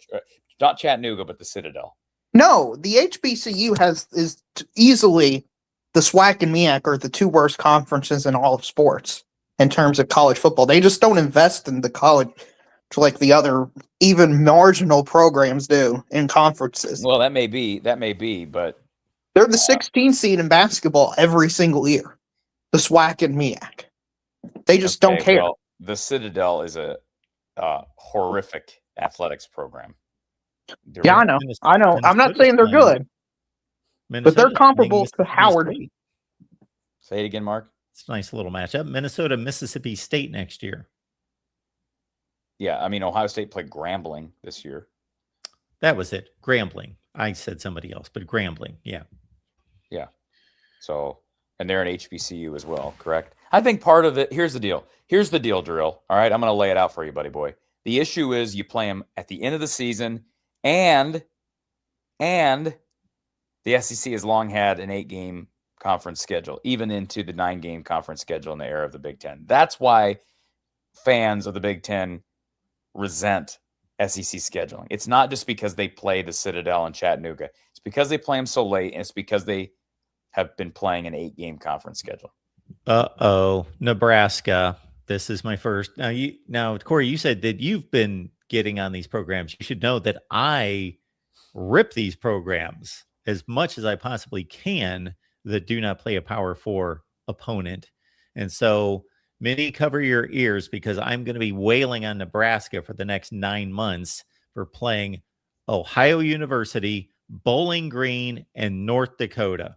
not Chattanooga, but the Citadel. No, the HBCU is easily the SWAC and MEAC are the 2 worst conferences in all of sports in terms of college football. They just don't invest in the college like the other even marginal programs do in conferences. Well, that may be, but they're the 16th seed in basketball every single year. The SWAC and MEAC. They just don't care. Well, the Citadel is a horrific athletics program. I know. I'm not saying they're good. But they're Minnesota's playing comparable to Mississippi Howard. State. Say it again, Mark. It's a nice little matchup. Minnesota, Mississippi State next year. Yeah, I mean, Ohio State played Grambling this year. That was it. Grambling. I said somebody else, but Grambling. Yeah. Yeah. So, and they're an HBCU as well, correct? I think part of it, here's the deal. Here's the deal, Drill. All right, I'm going to lay it out for you, buddy boy. The issue is you play them at the end of the season, and the SEC has long had an 8-game conference schedule, even into the 9-game conference schedule in the era of the Big Ten. That's why fans of the Big Ten resent SEC scheduling. It's not just because they play the Citadel and Chattanooga. It's because they play them so late, and it's because they have been playing an 8-game conference schedule. Nebraska. This is my first. Now, Corey, you said that you've been getting on these programs. You should know that I rip these programs as much as I possibly can that do not play a Power 4 opponent. And so, Minnie, cover your ears because I'm going to be wailing on Nebraska for the next 9 months for playing Ohio University, Bowling Green, and North Dakota.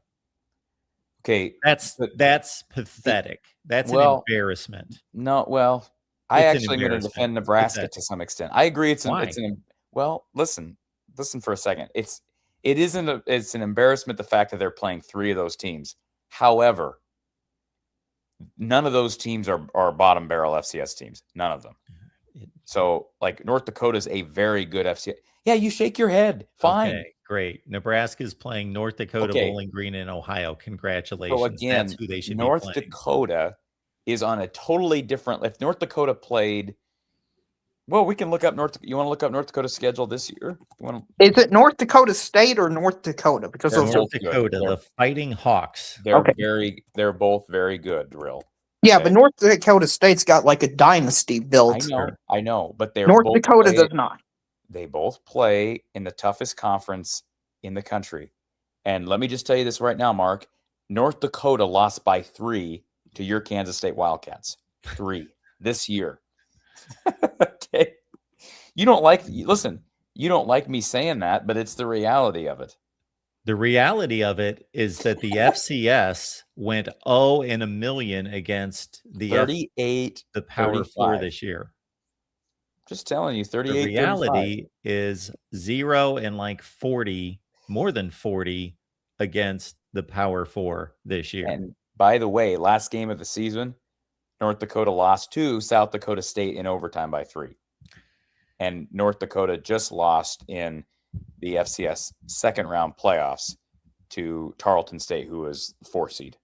Okay. That's pathetic. That's an embarrassment. No, well, I actually am going to defend Nebraska to some extent. I agree. Listen for a second. It's an embarrassment, the fact that they're playing 3 of those teams. However, none of those teams are bottom barrel FCS teams. None of them. So, like, North Dakota's a very good FCS. Yeah, you shake your head. Fine. Okay, great. Nebraska's playing North Dakota, Bowling Green, and Ohio. Congratulations. So again, that's who they should North be playing. Dakota is on a totally different. If North Dakota played, well, we can look up You want to look up North Dakota's schedule this year? Is it North Dakota State or North Dakota? Because They're those North are, Dakota, the Fighting Hawks. They're both very good, Drill. yeah, Okay. but North Dakota State's got like a dynasty built. I know, but they're North both Dakota does not. They both play in the toughest conference in the country. And let me just tell you this right now, Mark. North Dakota lost by 3 to your Kansas State Wildcats. 3 this year. Okay. You don't like me saying that, but it's the reality of it. The reality of it is that the FCS went 0 in a million against the 38, the Power 35. 4 this year. Just telling you, 38. The reality is 0 and like 40, more than 40 against the Power 4 this year. And by the way, last game of the season, North Dakota lost to South Dakota State in overtime by 3. And North Dakota just lost in the FCS second round playoffs to Tarleton State, who was 4 seed.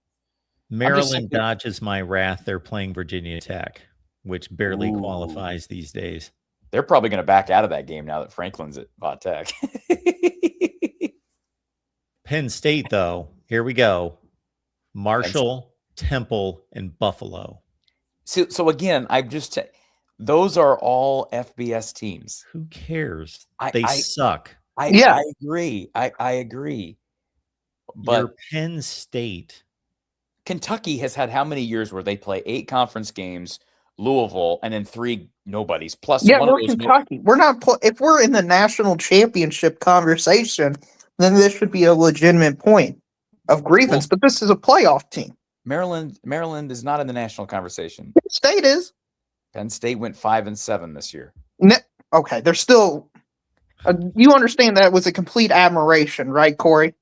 Maryland dodges my wrath. They're playing Virginia Tech, which barely qualifies these days. They're probably going to back out of that game now that Franklin's at Va Tech. Penn State, though, here we go. Marshall, Temple, and Buffalo. So again, those are all FBS teams. Who cares? They suck. I agree. I agree. But You're Penn State. Kentucky has had how many years where they play 8 conference games, Louisville, and then 3 nobodies. Plus, we're Kentucky. We're not. If we're in the national championship conversation, then this should be a legitimate point of grievance. But this is a playoff team. Maryland is not in the national conversation. Penn State is. Penn State went 5-7 this year. Okay, they're still. You understand that was a complete admiration, right, Corey?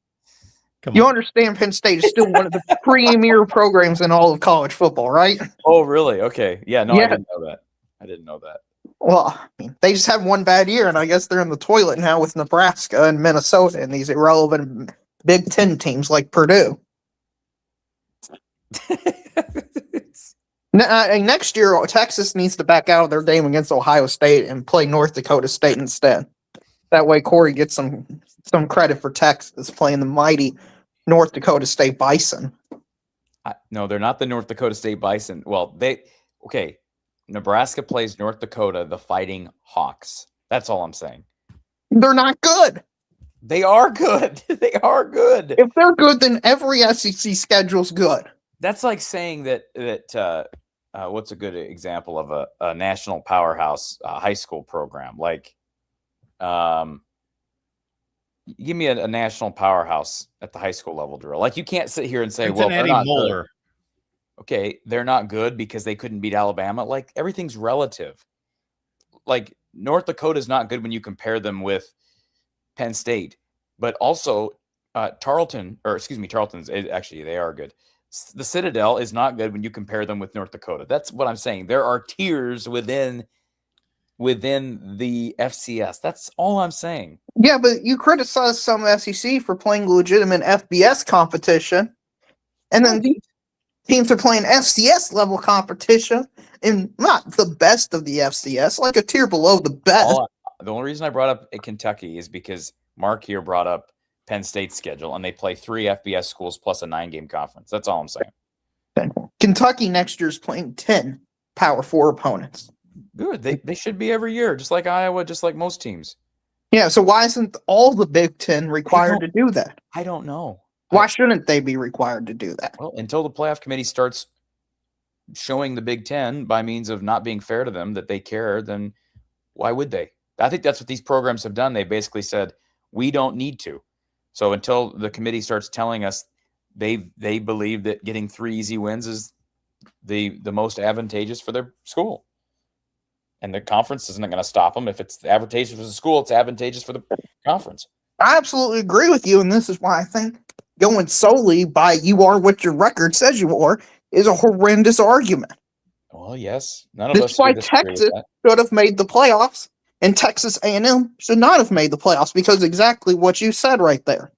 You understand Penn State is still one of the premier programs in all of college football, right? Oh, really? Okay. Yeah, no, I didn't know that. Well, I mean, they just had one bad year, and I guess they're in the toilet now with Nebraska and Minnesota and these irrelevant Big Ten teams like Purdue. Next year, Texas needs to back out of their game against Ohio State and play North Dakota State instead. That way, Corey gets some credit for Texas playing the mighty North Dakota State Bison. No, they're not the North Dakota State Bison. Well, Nebraska plays North Dakota, the Fighting Hawks. That's all I'm saying. They're not good. They are good. They are good. If they're good, then every SEC schedule's good. That's like saying that what's a good example of a national powerhouse high school program? Like, Give me a national powerhouse at the high school level, Drill. Like, you can't sit here and say, well, they're Cincinnati not Moeller. good. Okay, they're not good because they couldn't beat Alabama. Like, everything's relative. Like, North Dakota is not good when you compare them with Penn State, but also Tarleton's actually, they are good. The Citadel is not good when you compare them with North Dakota. That's what I'm saying. There are tiers within the FCS. That's all I'm saying. Yeah, but you criticize some SEC for playing legitimate FBS competition, and then these teams are playing FCS level competition, and not the best of the FCS, like a tier below the best. The only reason I brought up Kentucky is because Mark here brought up Penn State's schedule, and they play 3 FBS schools plus a 9-game conference. That's all I'm saying. Kentucky next year is playing 10 Power 4 opponents. Good. They should be every year, just like Iowa, just like most teams. Yeah, so why isn't all the Big Ten required to do that? I don't know. Why shouldn't they be required to do that? Well, until the playoff committee starts showing the Big Ten by means of not being fair to them that they care, then why would they? I think that's what these programs have done. They basically said, we don't need to. So until the committee starts telling us they believe that getting 3 easy wins is the most advantageous for their school. And the conference isn't going to stop them. If it's advantageous for the school, it's advantageous for the conference. I absolutely agree with you, and this is why I think going solely by you are what your record says you are is a horrendous argument. Well, yes. None of us That's why disagree with Texas that. should have made the playoffs, and Texas A&M should not have made the playoffs because exactly what you said right there.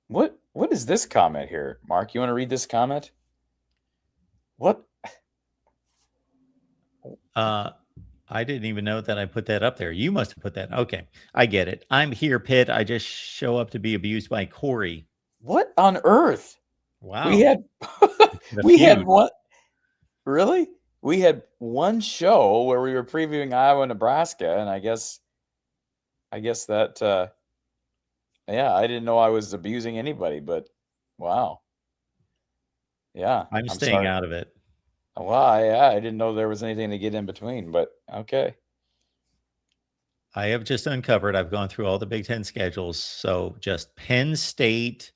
What is this comment here, Mark? You want to read this comment? What? I didn't even know that I put that up there. You must have put that. Okay, I get it. I'm here, Pitt. I just show up to be abused by Corey. What on earth? Wow. We had feud. one. Really? We had one show where we were previewing Iowa, Nebraska, and I guess that yeah, I didn't know I was abusing anybody, but wow. Yeah. I'm staying out of it. Well, yeah, I didn't know there was anything to get in between, but okay. I have just uncovered, I've gone through all the Big Ten schedules. So just Penn State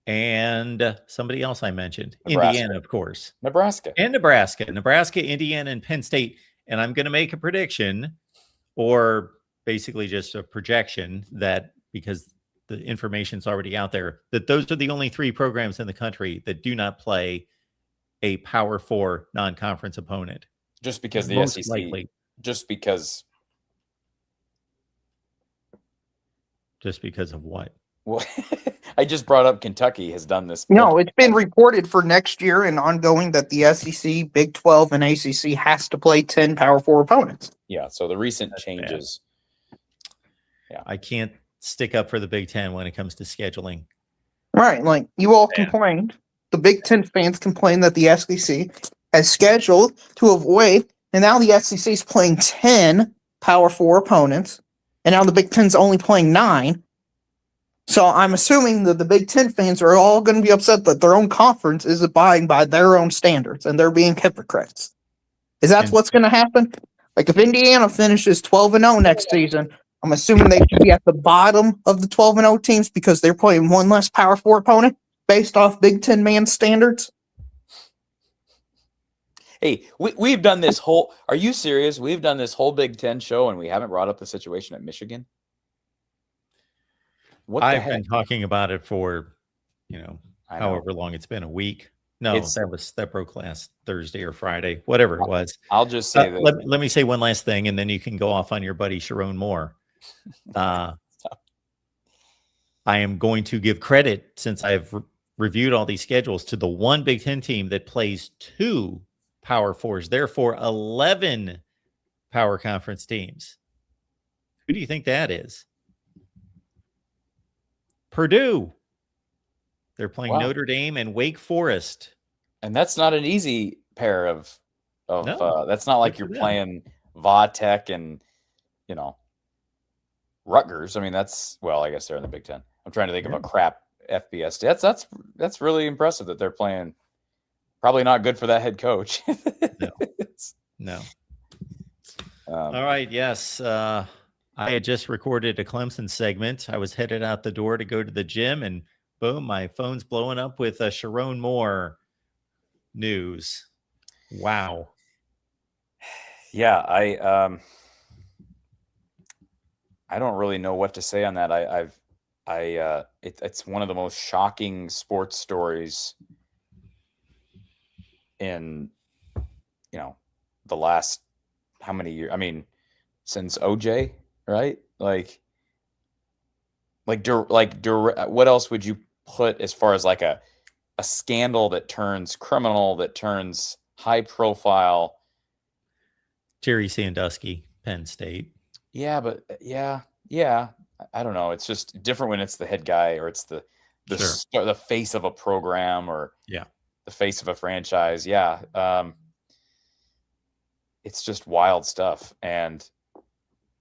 and somebody else I mentioned. Nebraska. Indiana, of course. Nebraska. And Nebraska. Nebraska, Indiana, and Penn State. And I'm going to make a prediction, or basically just a projection, that because the information's already out there, that those are the only 3 programs in the country that do not play a Power 4 non-conference opponent. Just because the Most SEC. likely. Just because of what? Well, I just brought up Kentucky has done this. No, it's been reported for next year and ongoing that the SEC, Big 12, and ACC has to play 10 Power 4 opponents. Yeah, so the recent That's changes. bad. Yeah. I can't stick up for the Big Ten when it comes to scheduling. Right, like you all complained. The Big Ten fans complained that the SEC has scheduled to avoid, and now the SEC is playing 10 Power 4 opponents, and now the Big Ten's only playing 9. So I'm assuming that the Big Ten fans are all going to be upset that their own conference is abiding by their own standards, and they're being hypocrites. Is that what's going to happen? Like if Indiana finishes 12-0 next season, I'm assuming they should be at the bottom of the 12-0 teams because they're playing one less Power 4 opponent based off Big Ten man standards. Hey, we've done this whole. Are you serious? We've done this whole Big Ten show and we haven't brought up the situation at Michigan. What I've been talking about it for, however long it's been, a week. No, that broke last Thursday or Friday, whatever it was. I'll just say that. Let me say one last thing, and then you can go off on your buddy Sharon Moore. I am going to give credit, since I've reviewed all these schedules, to the one Big Ten team that plays 2 Power 4s, therefore 11 Power Conference teams. Who do you think that is? Purdue. They're playing Notre Dame and Wake Forest. And that's not an easy pair of No, that's not like you're playing Va-Tech and, Rutgers. I mean, I guess they're in the Big Ten. I'm trying to think of a crap FBS. That's really impressive that they're playing. Probably not good for that head coach. No. All right. Yes. I had just recorded a Clemson segment. I was headed out the door to go to the gym, and boom, my phone's blowing up with a Sharon Moore news. Wow. Yeah, I don't really know what to say on that. It's one of the most shocking sports stories in, the last how many years? I mean, since OJ, right? What else would you put as far as like a scandal that turns criminal, that turns high profile? Jerry Sandusky, Penn State. Yeah, but yeah. I don't know. It's just different when it's the head guy, or it's the face of a program, or the face of a franchise. Yeah. It's just wild stuff. And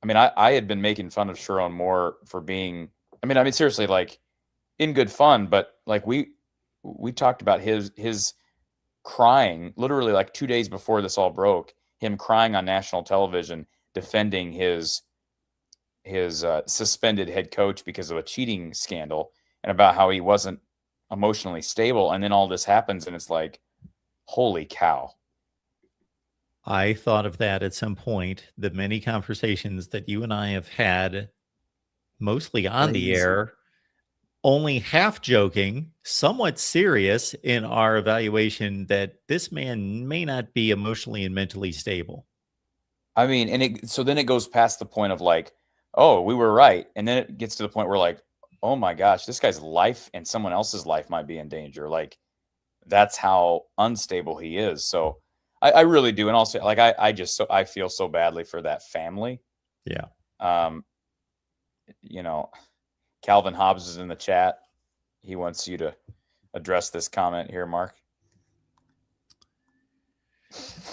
I mean, I had been making fun of Sharon Moore for being, I mean, seriously, like in good fun, but like we talked about his crying literally like 2 days before this all broke, him crying on national television, defending his suspended head coach because of a cheating scandal, and about how he wasn't emotionally stable. And then all this happens, and it's like, holy cow. I thought of that at some point. The many conversations that you and I have had, mostly on the air, only half joking, somewhat serious in our evaluation that this man may not be emotionally and mentally stable. I mean, and so then it goes past the point of like, oh, we were right. And then it gets to the point where like, oh my gosh, this guy's life and someone else's life might be in danger. Like, that's how unstable he is. So I really do. And also, like, I feel so badly for that family. Yeah. Calvin Hobbs is in the chat. He wants you to address this comment here, Mark.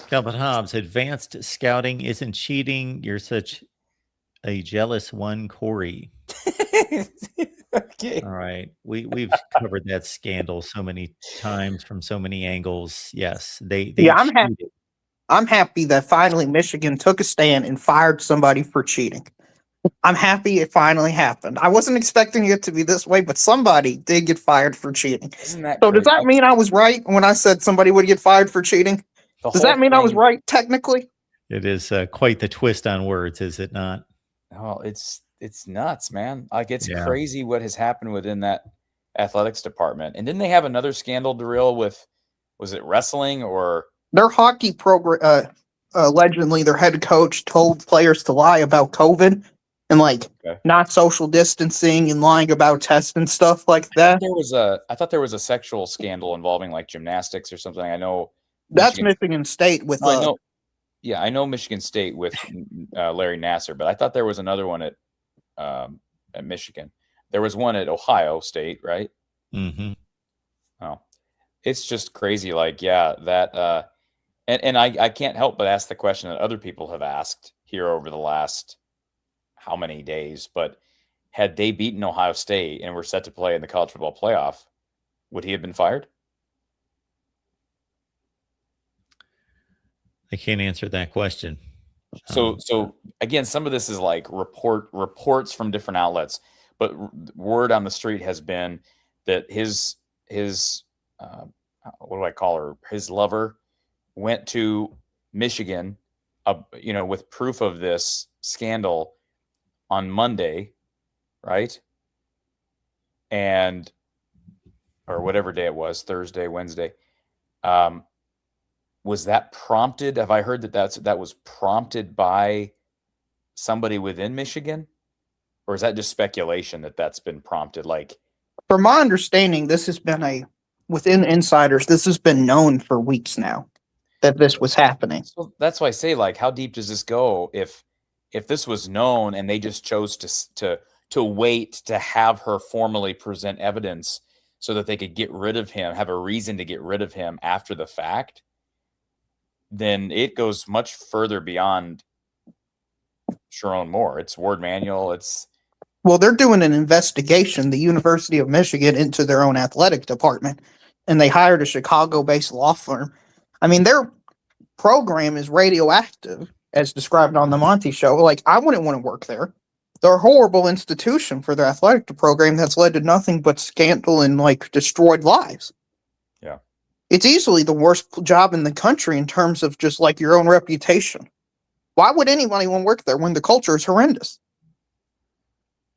Calvin Hobbs, advanced scouting isn't cheating. You're such a jealous one, Corey. Okay. All right. We've covered that scandal so many times from so many angles. Yes. They I'm happy that finally Michigan took a stand and fired somebody for cheating. I'm happy it finally happened. I wasn't expecting it to be this way, but somebody did get fired for cheating. Isn't that so crazy? Does that mean I was right when I said somebody would get fired for cheating? Does that mean I was right technically? It is quite the twist on words, is it not? Oh, it's nuts, man. Like, it's crazy what has happened within that athletics department. And didn't they have another scandal, Darrell, with, was it wrestling or their hockey program? Allegedly, their head coach told players to lie about COVID and not social distancing and lying about tests and stuff like that. I thought there was a sexual scandal involving like gymnastics or something. I know that's Michigan State with. I know. Yeah, I know Michigan State with Larry Nasser, but I thought there was another one at Michigan. There was one at Ohio State, right? Mm-hmm. Oh, it's just crazy. Like, yeah, that. And I can't help but ask the question that other people have asked here over the last how many days, but had they beaten Ohio State and were set to play in the college football playoff, would he have been fired? I can't answer that question. So again, some of this is like reports from different outlets, but word on the street has been that his what do I call her? His lover went to Michigan, with proof of this scandal on Monday, right? Or whatever day it was, Thursday, Wednesday. Was that prompted? Have I heard that was prompted by somebody within Michigan? Or is that just speculation that's been prompted? Like, from my understanding, this has been within insiders, this has been known for weeks now that this was happening. So that's why I say, like, how deep does this go? If this was known and they just chose to wait to have her formally present evidence so that they could get rid of him, have a reason to get rid of him after the fact, then it goes much further beyond Sharon Moore. It's Ward Manuel. Well, they're doing an investigation, the University of Michigan, into their own athletic department, and they hired a Chicago-based law firm. I mean, their program is radioactive, as described on the Monty Show. Like, I wouldn't want to work there. They're a horrible institution for their athletic program that's led to nothing but scandal and like destroyed lives. Yeah. It's easily the worst job in the country in terms of just like your own reputation. Why would anybody want to work there when the culture is horrendous?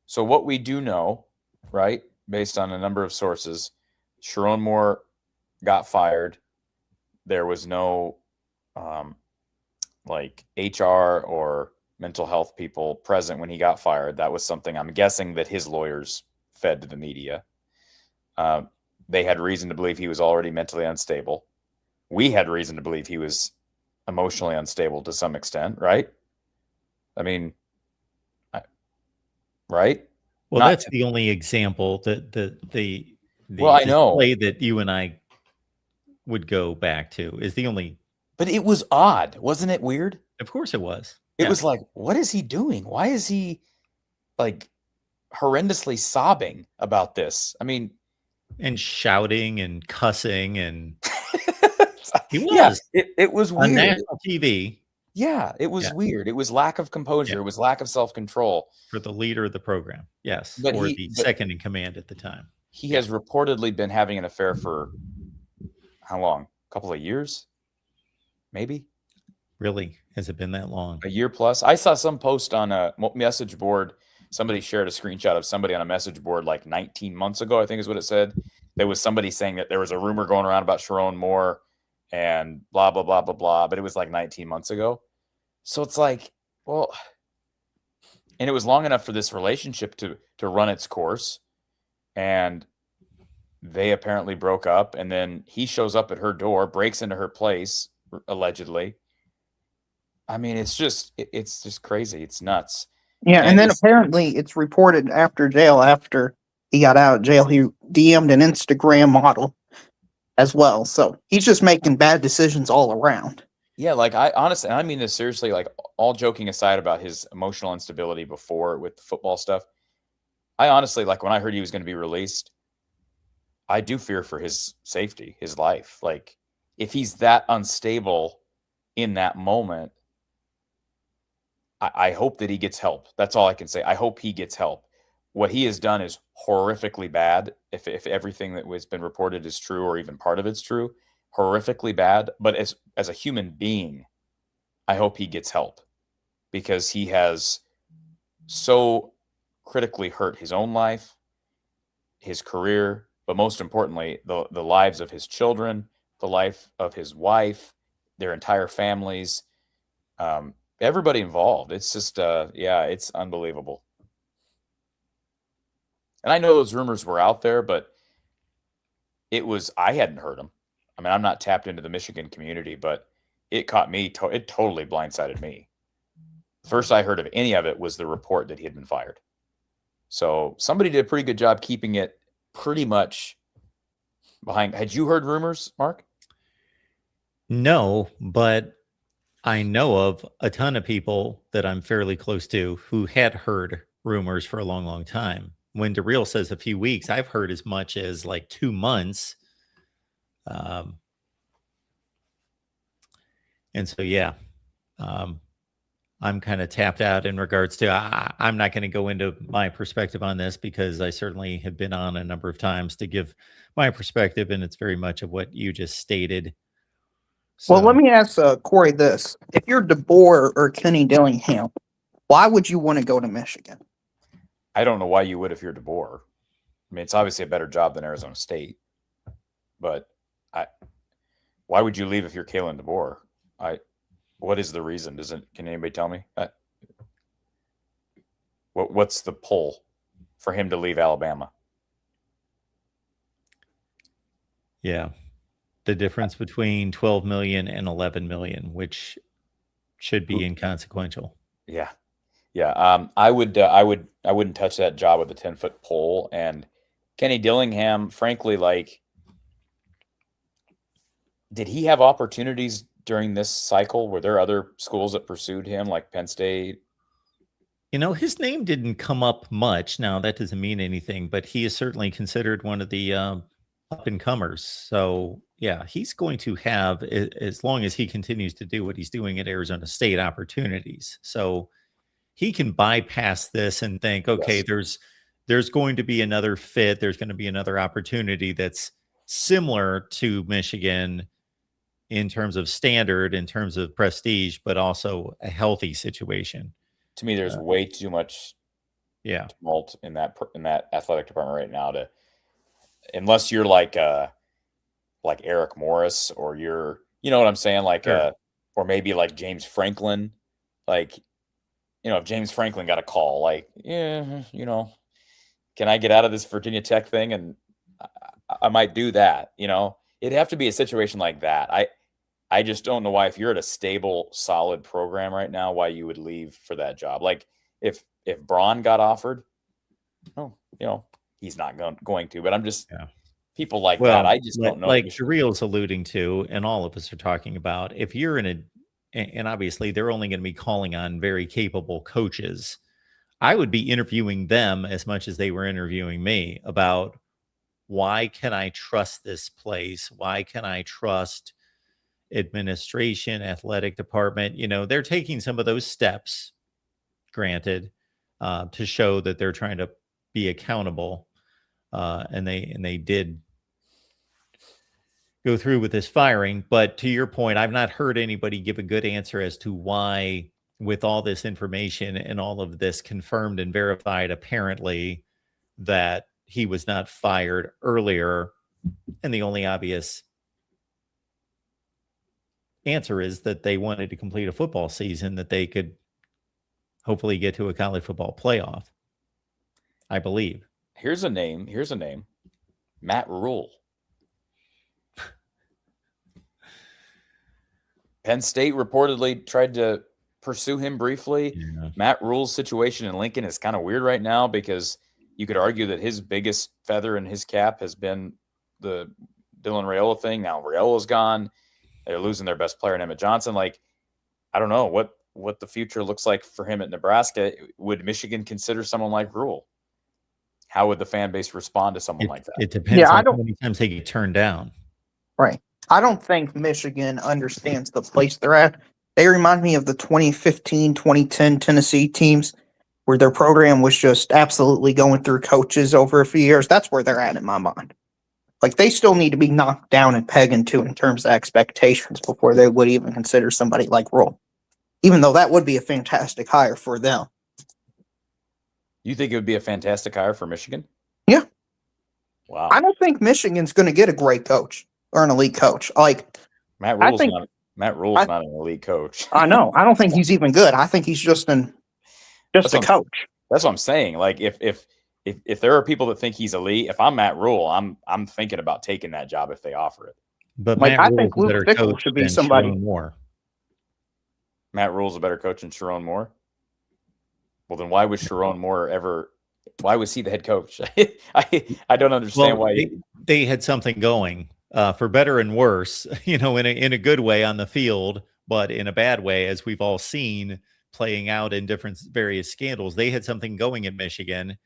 So what we do know, right, based on a number of sources, Sharon Moore got fired. There was no like HR or mental health people present when he got fired. That was something I'm guessing that his lawyers fed to the media. They had reason to believe he was already mentally unstable. We had reason to believe he was emotionally unstable to some extent, right? I mean, right? Well, that's the only example that the well, I know display that you and I would go back to is the only. But it was odd, wasn't it weird? Of course it was. It was like, what is he doing? Why is he like horrendously sobbing about this? I mean, and shouting and cussing and he was. Yeah, it was weird. On national TV. Yeah, it was weird. It was lack of composure. It was lack of self-control. For the leader of the program, yes. But or the second in command at the time. He has reportedly been having an affair for how long? A couple of years? Maybe? Really? Has it been that long? A year plus? I saw some post on a message board. Somebody shared a screenshot of somebody on a message board like 19 months ago, I think is what it said. There was somebody saying that there was a rumor going around about Sharon Moore and blah, blah, blah, blah, blah. But it was like 19 months ago. So it's like, well, and it was long enough for this relationship to run its course. And they apparently broke up. And then he shows up at her door, breaks into her place, allegedly. I mean, it's just crazy. It's nuts. Yeah, and then apparently it's reported after he got out of jail, he DM'd an Instagram model as well. So he's just making bad decisions all around. Yeah, like I honestly, I mean this seriously, like all joking aside about his emotional instability before with the football stuff, I honestly, like when I heard he was going to be released, I do fear for his safety, his life. Like if he's that unstable in that moment, I hope that he gets help. That's all I can say. I hope he gets help. What he has done is horrifically bad. If everything that has been reported is true or even part of it's true, horrifically bad. But as a human being, I hope he gets help because he has so critically hurt his own life, his career, but most importantly, the lives of his children, the life of his wife, their entire families, everybody involved. It's just, it's unbelievable. And I know those rumors were out there, but I hadn't heard them. I mean, I'm not tapped into the Michigan community, but it caught me. It totally blindsided me. First I heard of any of it was the report that he had been fired. So somebody did a pretty good job keeping it pretty much behind. Had you heard rumors, Mark? No, but I know of a ton of people that I'm fairly close to who had heard rumors for a long, long time. When DeReal says a few weeks, I've heard as much as like 2 months. And so, I'm kind of tapped out in regards to, I'm not going to go into my perspective on this because I certainly have been on a number of times to give my perspective, and it's very much of what you just stated. So, well, let me ask Corey this. If you're DeBoer or Kenny Dillingham, why would you want to go to Michigan? I don't know why you would if you're DeBoer. I mean, it's obviously a better job than Arizona State. But why would you leave if you're Kalen DeBoer? What is the reason? Can anybody tell me? What's the pull for him to leave Alabama? Yeah. The difference between 12 million and 11 million, which should be inconsequential. Yeah. Yeah. I wouldn't touch that job with a 10-foot pole. And Kenny Dillingham, frankly, like, did he have opportunities during this cycle? Were there other schools that pursued him, like Penn State? His name didn't come up much. Now, that doesn't mean anything, but he is certainly considered one of the up-and-comers. So, yeah, he's going to have, as long as he continues to do what he's doing at Arizona State, opportunities. So he can bypass this and think, okay, there's going to be another fit. There's going to be another opportunity that's similar to Michigan in terms of standard, in terms of prestige, but also a healthy situation. To me, there's way too much tumult in that athletic department right now to, unless you're like Eric Morris, or you're, you know what I'm saying? Like, Sure. or maybe like James Franklin, like, you know, if James Franklin got a call, like, yeah, you know, can I get out of this Virginia Tech thing? And I might do that, you know. It'd have to be a situation like that. I just don't know why, if you're at a stable, solid program right now, why you would leave for that job. Like if Braun got offered, oh, you know, he's not going to, but I'm just people like that. I just don't know. Like Sharil's alluding to, and all of us are talking about, if you're in and obviously they're only going to be calling on very capable coaches. I would be interviewing them as much as they were interviewing me about, why can I trust this place? Why can I trust administration, athletic department? You know, they're taking some of those steps, granted, to show that they're trying to be accountable. And they did go through with this firing. But to your point, I've not heard anybody give a good answer as to why, with all this information and all of this confirmed and verified, apparently, that he was not fired earlier. And the only obvious answer is that they wanted to complete a football season that they could hopefully get to a college football playoff, I believe. Here's a name. Matt Rule. Penn State reportedly tried to pursue him briefly. Yeah. Matt Rule's situation in Lincoln is kind of weird right now, because you could argue that his biggest feather in his cap has been the Dylan Raiola thing. Now Raiola's gone. They're losing their best player in Emmett Johnson. Like, I don't know what the future looks like for him at Nebraska. Would Michigan consider someone like Rule? How would the fan base respond to someone like that? It depends on how many times they get turned down. Right. I don't think Michigan understands the place they're at. They remind me of the 2015, 2010 Tennessee teams, where their program was just absolutely going through coaches over a few years. That's where they're at in my mind. Like, they still need to be knocked down and pegged into in terms of expectations before they would even consider somebody like Rule. Even though that would be a fantastic hire for them. You think it would be a fantastic hire for Michigan? Yeah. Wow. I don't think Michigan's going to get a great coach or an elite coach. Like, Matt Rule's not an elite coach. I know. I don't think he's even good. I think he's just a coach. That's what I'm saying. Like, if there are people that think he's elite, if I'm Matt Rule, I'm thinking about taking that job if they offer it. But like, I think Luke Fickell should be somebody more. Matt Rule's a better coach than Sharon Moore. Well, then why was Sharon Moore why was he the head coach? I don't understand why. They had something going, for better and worse, you know, in a good way on the field, but in a bad way, as we've all seen playing out in various scandals. They had something going in Michigan.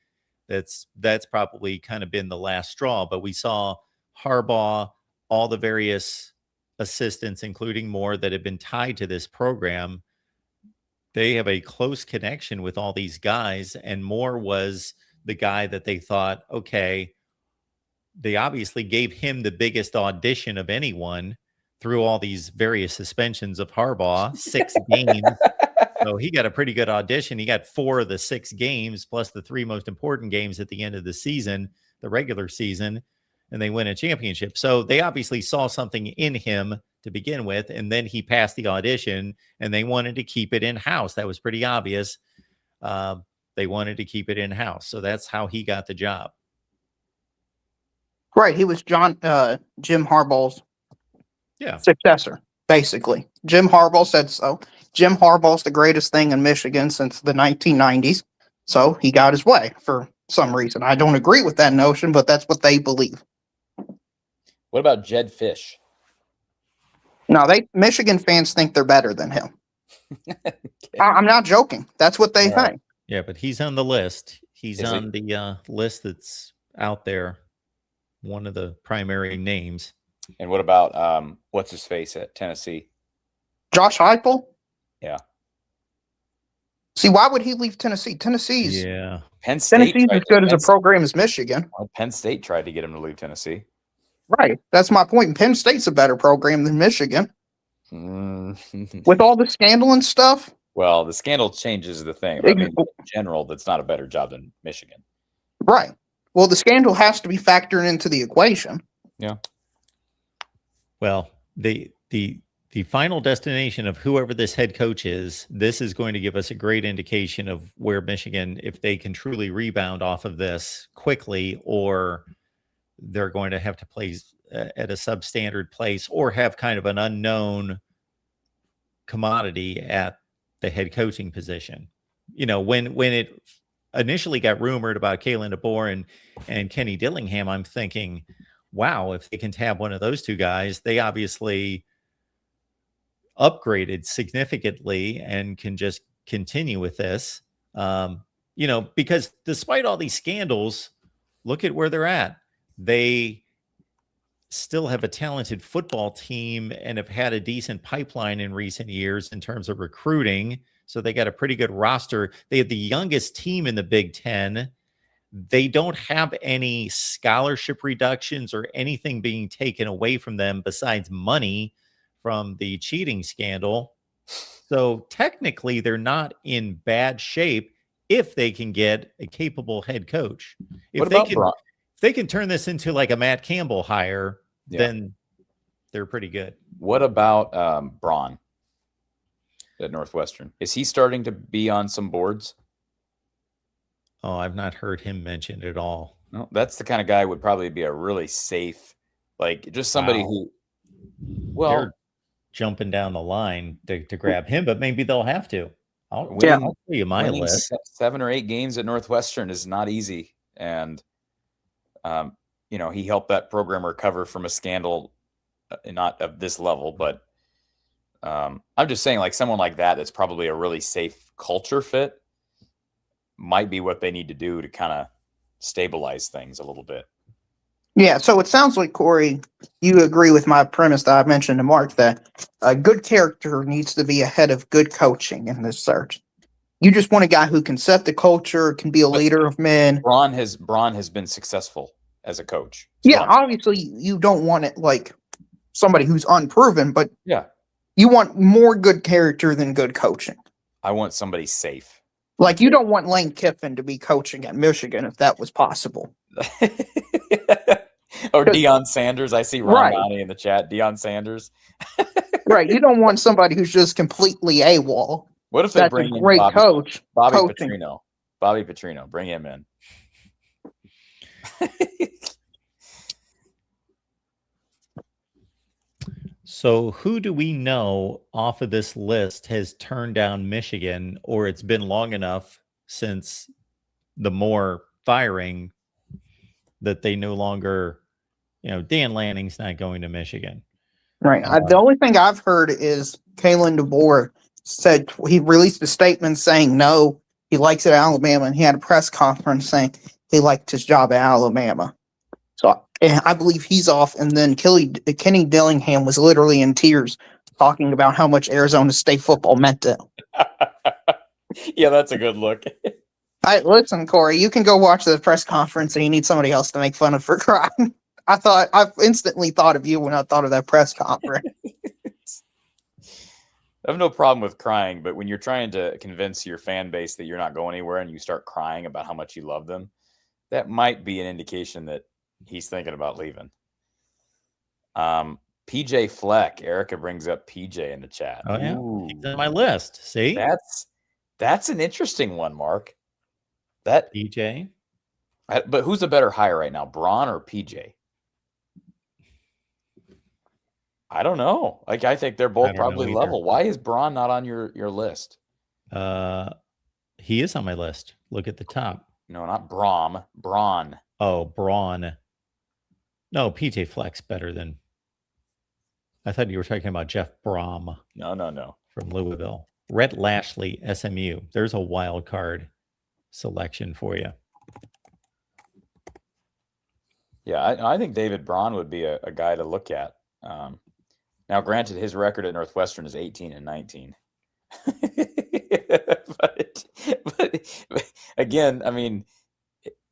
That's probably kind of been the last straw. But we saw Harbaugh, all the various assistants, including Moore, that have been tied to this program. They have a close connection with all these guys, and Moore was the guy that they thought, okay, they obviously gave him the biggest audition of anyone through all these various suspensions of Harbaugh, 6 games. So he got a pretty good audition. He got 4 of the 6 games, plus the 3 most important games at the end of the season, the regular season, and they win a championship. So they obviously saw something in him to begin with, and then he passed the audition, and they wanted to keep it in-house. That was pretty obvious. They wanted to keep it in-house. So that's how he got the job. Right. He was Jim Harbaugh's successor, basically. Jim Harbaugh said so. Jim Harbaugh's the greatest thing in Michigan since the 1990s. So he got his way for some reason. I don't agree with that notion, but that's what they believe. What about Jed Fish? No, Michigan fans think they're better than him. Okay. I'm not joking. That's what they think. Yeah, but he's on the list. He's on the list that's out there. One of the primary names. And what about what's his face at Tennessee? Josh Heupel? Yeah. See, why would he leave Tennessee? Tennessee's Yeah. Penn State as tried, good as a program as Michigan. Penn State tried to get him to leave Tennessee. Right. That's my point. Penn State's a better program than Michigan. With all the scandal and stuff. Well, the scandal changes the thing. I mean, in general, that's not a better job than Michigan. Right. Well, the scandal has to be factored into the equation. Yeah. Well, the final destination of whoever this head coach is, this is going to give us a great indication of where Michigan, if they can truly rebound off of this quickly, or they're going to have to play at a substandard place or have kind of an unknown commodity at the head coaching position. You know, when it initially got rumored about Kalen DeBoer and Kenny Dillingham, I'm thinking, wow, if they can tab one of those two guys, they obviously upgraded significantly and can just continue with this. You know, because despite all these scandals, look at where they're at. They still have a talented football team and have had a decent pipeline in recent years in terms of recruiting. So they got a pretty good roster. They have the youngest team in the Big Ten. They don't have any scholarship reductions or anything being taken away from them besides money from the cheating scandal. So technically, they're not in bad shape if they can get a capable head coach. If they can turn this into like a Matt Campbell hire, then they're pretty good. What about Braun at Northwestern? Is he starting to be on some boards? Oh, I've not heard him mentioned at all. No, that's the kind of guy who would probably be a really safe, like just somebody who, well, they're jumping down the line to grab him, but maybe they'll have to. I'll tell you my list. 7 or 8 games at Northwestern is not easy. And, you know, he helped that program recover from a scandal, not of this level, but I'm just saying, like, someone like that, that's probably a really safe culture fit, might be what they need to do to kind of stabilize things a little bit. Yeah, so it sounds like, Corey, you agree with my premise that I mentioned to Mark, that a good character needs to be ahead of good coaching in this search. You just want a guy who can set the culture, can be a leader of men. Braun has been successful as a coach. Obviously you don't want it like somebody who's unproven, but you want more good character than good coaching. I want somebody safe. Like, you don't want Lane Kiffin to be coaching at Michigan if that was possible. Or Deion Sanders. I see Ron Downey in the chat. Deion Sanders. Right. You don't want somebody who's just completely AWOL. What if they bring in great coach? Bobby Petrino. Bobby Petrino. Bring him in. So who do we know off of this list has turned down Michigan, or it's been long enough since the Moore firing that they no longer, you know, Dan Lanning's not going to Michigan. Right. The only thing I've heard is Kalen DeBoer said he released a statement saying no, he likes it at Alabama, and he had a press conference saying he liked his job at Alabama. So I believe he's off. And then Kenny Dillingham was literally in tears talking about how much Arizona State football meant to him. Yeah, that's a good look. Listen, Corey, you can go watch the press conference, and you need somebody else to make fun of for crying. I instantly thought of you when I thought of that press conference. I have no problem with crying, but when you're trying to convince your fan base that you're not going anywhere and you start crying about how much you love them, that might be an indication that he's thinking about leaving. PJ Fleck. Erica brings up PJ in the chat. Oh, yeah. He's on my list. See? That's an interesting one, Mark. That PJ. But who's a better hire right now, Braun or PJ? I don't know. Like, I think they're both probably level. Why is Braun not on your list? He is on my list. Look at the top. No, not Braun. Oh, Braun. No, PJ Fleck's better than. I thought you were talking about Jeff Brom. No. From Louisville. Rhett Lashley, SMU. There's a wild card selection for you. Yeah, I think David Braun would be a guy to look at. Now, granted, his record at Northwestern is 18-19. but again, I mean,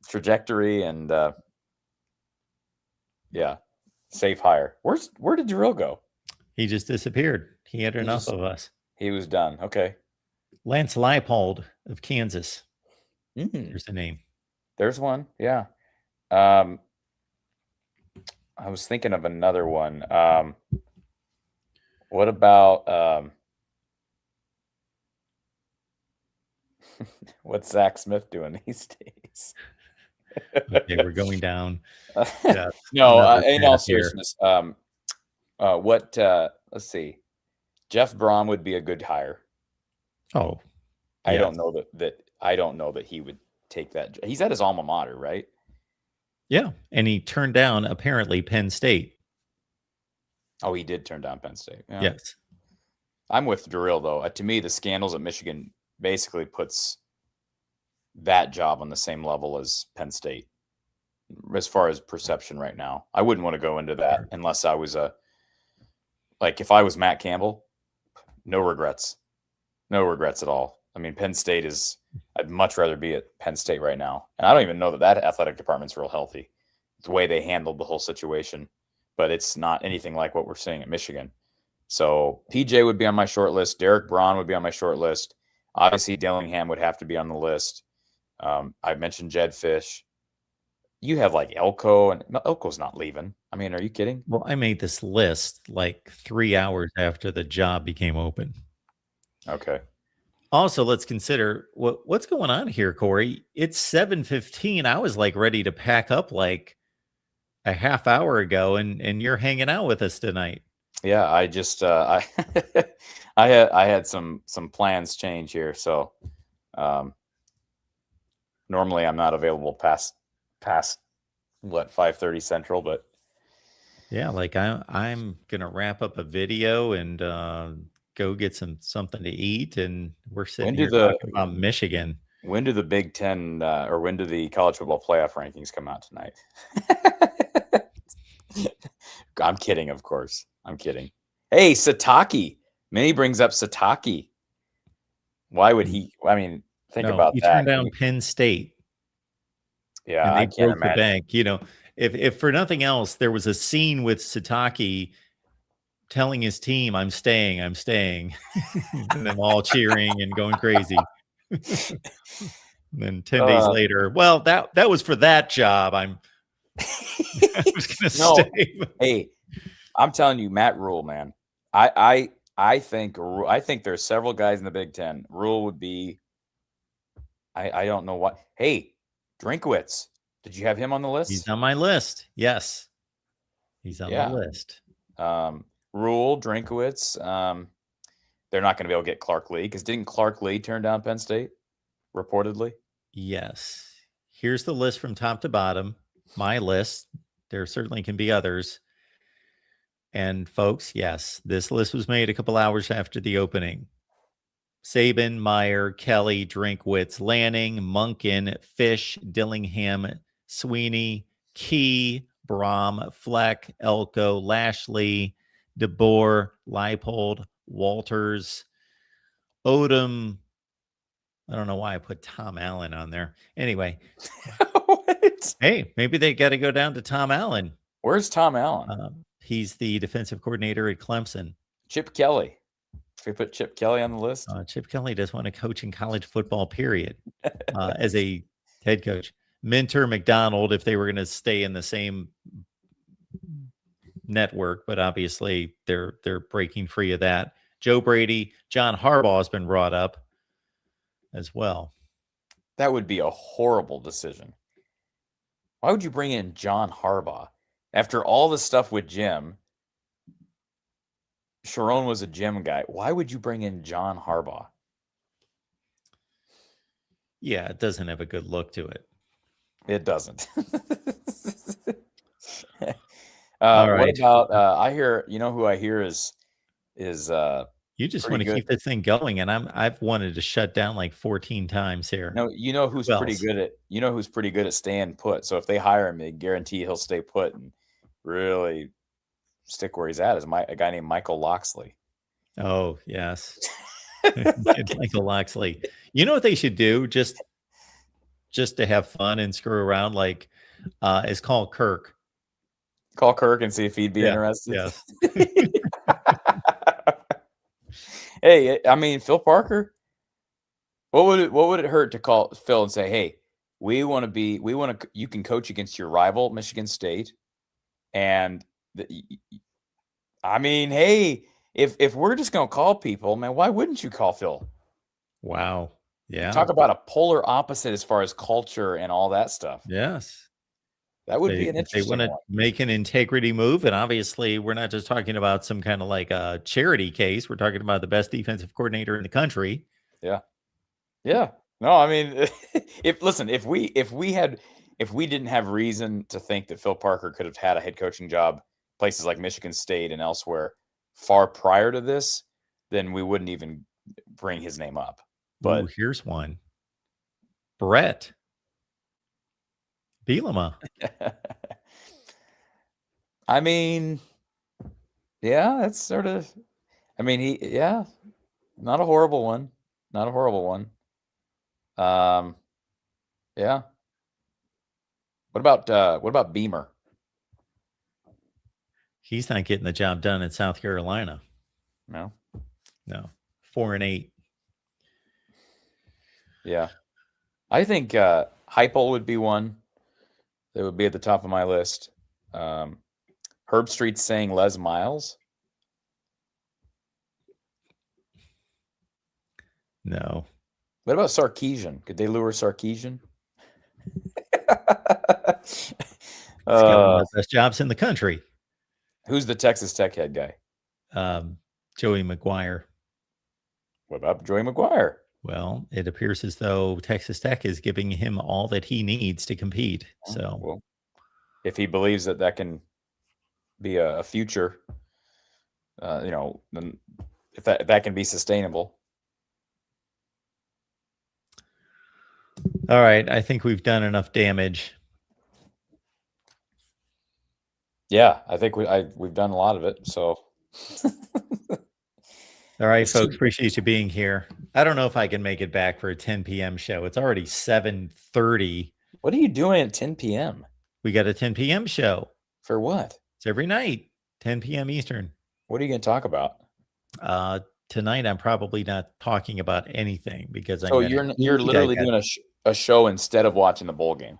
trajectory and yeah, safe hire. Where did Drill go? He just disappeared. He had enough just- of us. He was done. Okay. Lance Leipold of Kansas. Mm, Here's the name. there's one. Yeah. I was thinking of another one. What about what's Zach Smith doing these days? Okay, we're going down. Yeah, No, another in all path here. seriousness, let's see. Jeff Braun would be a good hire. Oh, I yes. don't know that he would take that. He's at his alma mater, right? Yeah, and he turned down apparently Penn State. Oh, he did turn down Penn State. Yeah. Yes. I'm with Durrell, though. To me, the scandals at Michigan basically puts that job on the same level as Penn State as far as perception right now. I wouldn't want to go into that unless I was if I was Matt Campbell, no regrets. No regrets at all. I mean, I'd much rather be at Penn State right now. And I don't even know that athletic department's real healthy. The way they handled the whole situation, but it's not anything like what we're seeing at Michigan. So PJ would be on my short list. Derek Braun would be on my short list. Obviously, Dillingham would have to be on the list. I mentioned Jed Fish. You have like Elko, and Elko's not leaving. I mean, are you kidding? Well, I made this list like 3 hours after the job became open. Okay. Also, let's consider what's going on here, Corey. It's 7:15. I was like ready to pack up like a half hour ago, and you're hanging out with us tonight. Yeah, I just I had some plans change here, so normally I'm not available past what 5:30 Central, but Yeah, like I'm gonna wrap up a video and go get something to eat, and we're sitting here talking about Michigan. When do the Big Ten or when do the college football playoff rankings come out tonight? I'm kidding, of course. I'm kidding. Hey, Sataki. Minnie brings up Sataki. Why would he? I mean, think about he that. Turned down Penn State. Yeah, and they I can't broke the imagine. bank. You know, if for nothing else, there was a scene with Sataki telling his team, "I'm staying," and them all cheering and going crazy. And then 10 days later, well, that was for that job. I was gonna stay. Hey, I'm telling you, Matt Rule, man. I think there's several guys in the Big Ten. Rule would be. I don't know what. Hey, Drinkwitz. Did you have him on the list? He's on my list. Yes, he's on the list. Rule, Drinkwitz. They're not going to be able to get Clark Lee because didn't Clark Lee turn down Penn State? Reportedly. Yes. Here's the list from top to bottom. My list. There certainly can be others. And folks, yes, this list was made a couple hours after the opening. Saban, Meyer, Kelly, Drinkwitz, Lanning, Munkin, Fish, Dillingham, Sweeney, Key, Brom, Fleck, Elko, Lashley, DeBoer, Leipold, Walters, Odom. I don't know why I put Tom Allen on there. Anyway, hey, maybe they got to go down to Tom Allen. Where's Tom Allen? He's the defensive coordinator at Clemson. Chip Kelly. Should we put Chip Kelly on the list? Chip Kelly does want to coach in college football, period, as a head coach. Minter, McDonald, if they were going to stay in the same network, but obviously they're breaking free of that. Joe Brady, John Harbaugh has been brought up as well. That would be a horrible decision. Why would you bring in John Harbaugh? After all the stuff with Jim, Sharon was a Jim guy. Why would you bring in John Harbaugh? Yeah, it doesn't have a good look to it. It doesn't. All right. What about I hear, you know who I hear is you just want to keep this thing going, and I've wanted to shut down like 14 times here. No, you know who's pretty good at staying put. So if they hire him, they guarantee he'll stay put and really stick where he's at. Is a guy named Michael Loxley. Oh, yes. Michael Loxley. You know what they should do just to have fun and screw around? Like, is call Kirk. Call Kirk and see if he'd be Yeah, interested. yes. Hey, I mean, Phil Parker. What would it hurt to call Phil and say, "Hey, you can coach against your rival, Michigan State," and I mean, hey, if we're just gonna call people, man, why wouldn't you call Phil? Wow. Yeah. Talk about a polar opposite as far as culture and all that stuff. Yes. That would be an If they interesting want to one. make an integrity move, and obviously we're not just talking about some kind of like a charity case. We're talking about the best defensive coordinator in the country. Yeah. Yeah. No, I mean, if we didn't have reason to think that Phil Parker could have had a head coaching job places like Michigan State and elsewhere far prior to this, then we wouldn't even bring his name up. But ooh, here's one. Brett Bielema. I mean, yeah, that's sort of. I mean, not a horrible one. Not a horrible one. Yeah. What about Beamer? He's not getting the job done in South Carolina. No. 4-8. Yeah. I think Heupel would be one that would be at the top of my list. Herb Street's saying Les Miles. No. What about Sarkisian? Could they lure Sarkisian? He's got one of the best jobs in the country. Who's the Texas Tech head guy? Joey McGuire. What about Joey McGuire? Well, it appears as though Texas Tech is giving him all that he needs to compete. So, well, if he believes that can be a future, then if that can be sustainable. All right, I think we've done enough damage. Yeah, I think we've done a lot of it. So, all right, folks, appreciate you being here. I don't know if I can make it back for a 10 p.m. show. It's already 7:30. What are you doing at 10 p.m.? We got a 10 p.m. show. For what? It's every night, 10 p.m. Eastern. What are you going to talk about? Tonight, I'm probably not talking about anything because you're literally doing a show instead of watching the bowl game.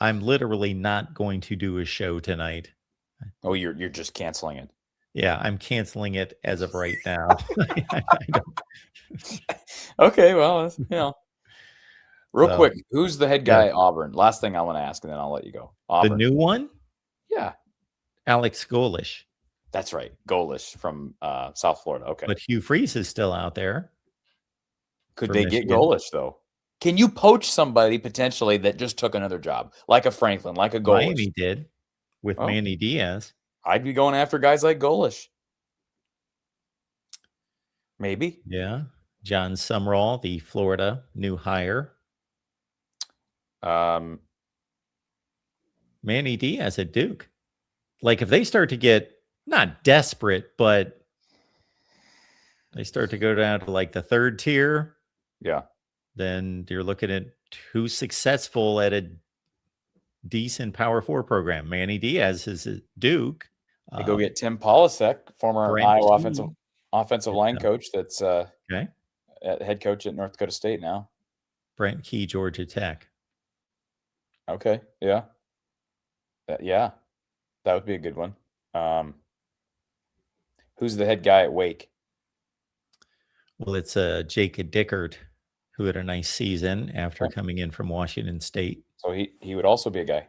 I'm literally not going to do a show tonight. Oh, you're just canceling it. Yeah, I'm canceling it as of right now. Okay, well, real quick, who's the head guy at Auburn? Last thing I want to ask, and then I'll let you go. Auburn. The new one? Yeah. Alex Golish. That's right. Golish from South Florida. Okay. But Hugh Freeze is still out there. Could they get Golish, though? Can you poach somebody potentially that just took another job, like a Franklin, like a Golish? Miami did with Manny Diaz. I'd be going after guys like Golish. Maybe. Yeah. John Sumrall, the Florida new hire. Manny Diaz at Duke. Like if they start to get not desperate, but they start to go down to like the third tier. Yeah. Then you're looking at who's successful at a decent Power 4 program. Manny Diaz is at Duke. They go get Tim Polasek, former Iowa offensive line coach. That's head coach at North Dakota State now. Brent Key, Georgia Tech. Okay, yeah, that would be a good one. Who's the head guy at Wake? Well, it's Jake Dickert, who had a nice season after coming in from Washington State. So he would also be a guy.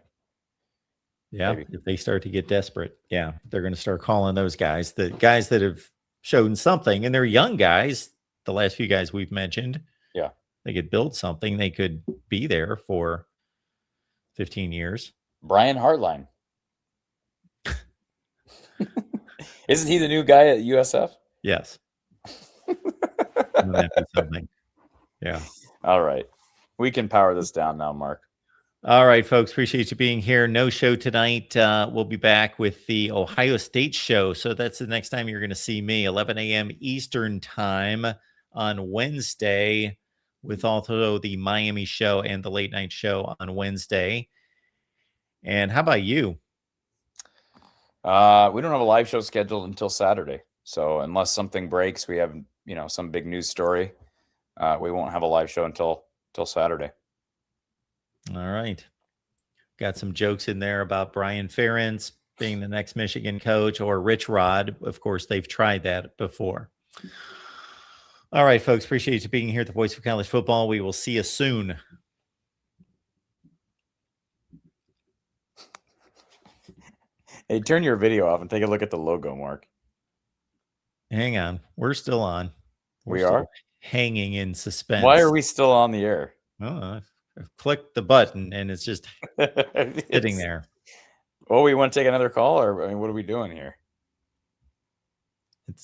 Yeah, maybe. If they start to get desperate, they're going to start calling those guys, the guys that have shown something, and they're young guys. The last few guys we've mentioned, they could build something. They could be there for 15 years. Brian Hartline. Isn't he the new guy at USF? Yes. Something. Yeah. All right. We can power this down now, Mark. All right, folks. Appreciate you being here. No show tonight. We'll be back with the Ohio State show. So that's the next time you're going to see me, 11 a.m. Eastern time. on Wednesday, with also the Miami show and the late night show on Wednesday. And how about you? We don't have a live show scheduled until Saturday. So unless something breaks, we have, some big news story. We won't have a live show until Saturday. All right. Got some jokes in there about Brian Ferentz being the next Michigan coach, or Rich Rod. Of course, they've tried that before. All right, folks. Appreciate you being here at the Voice of College Football. We will see you soon. Hey, turn your video off and take a look at the logo, Mark. Hang on. We're still on. We still are? hanging in suspense. Why are we still on the air? Oh, I've clicked the button and it's just sitting there. Oh, we want to take another call, or what are we doing here?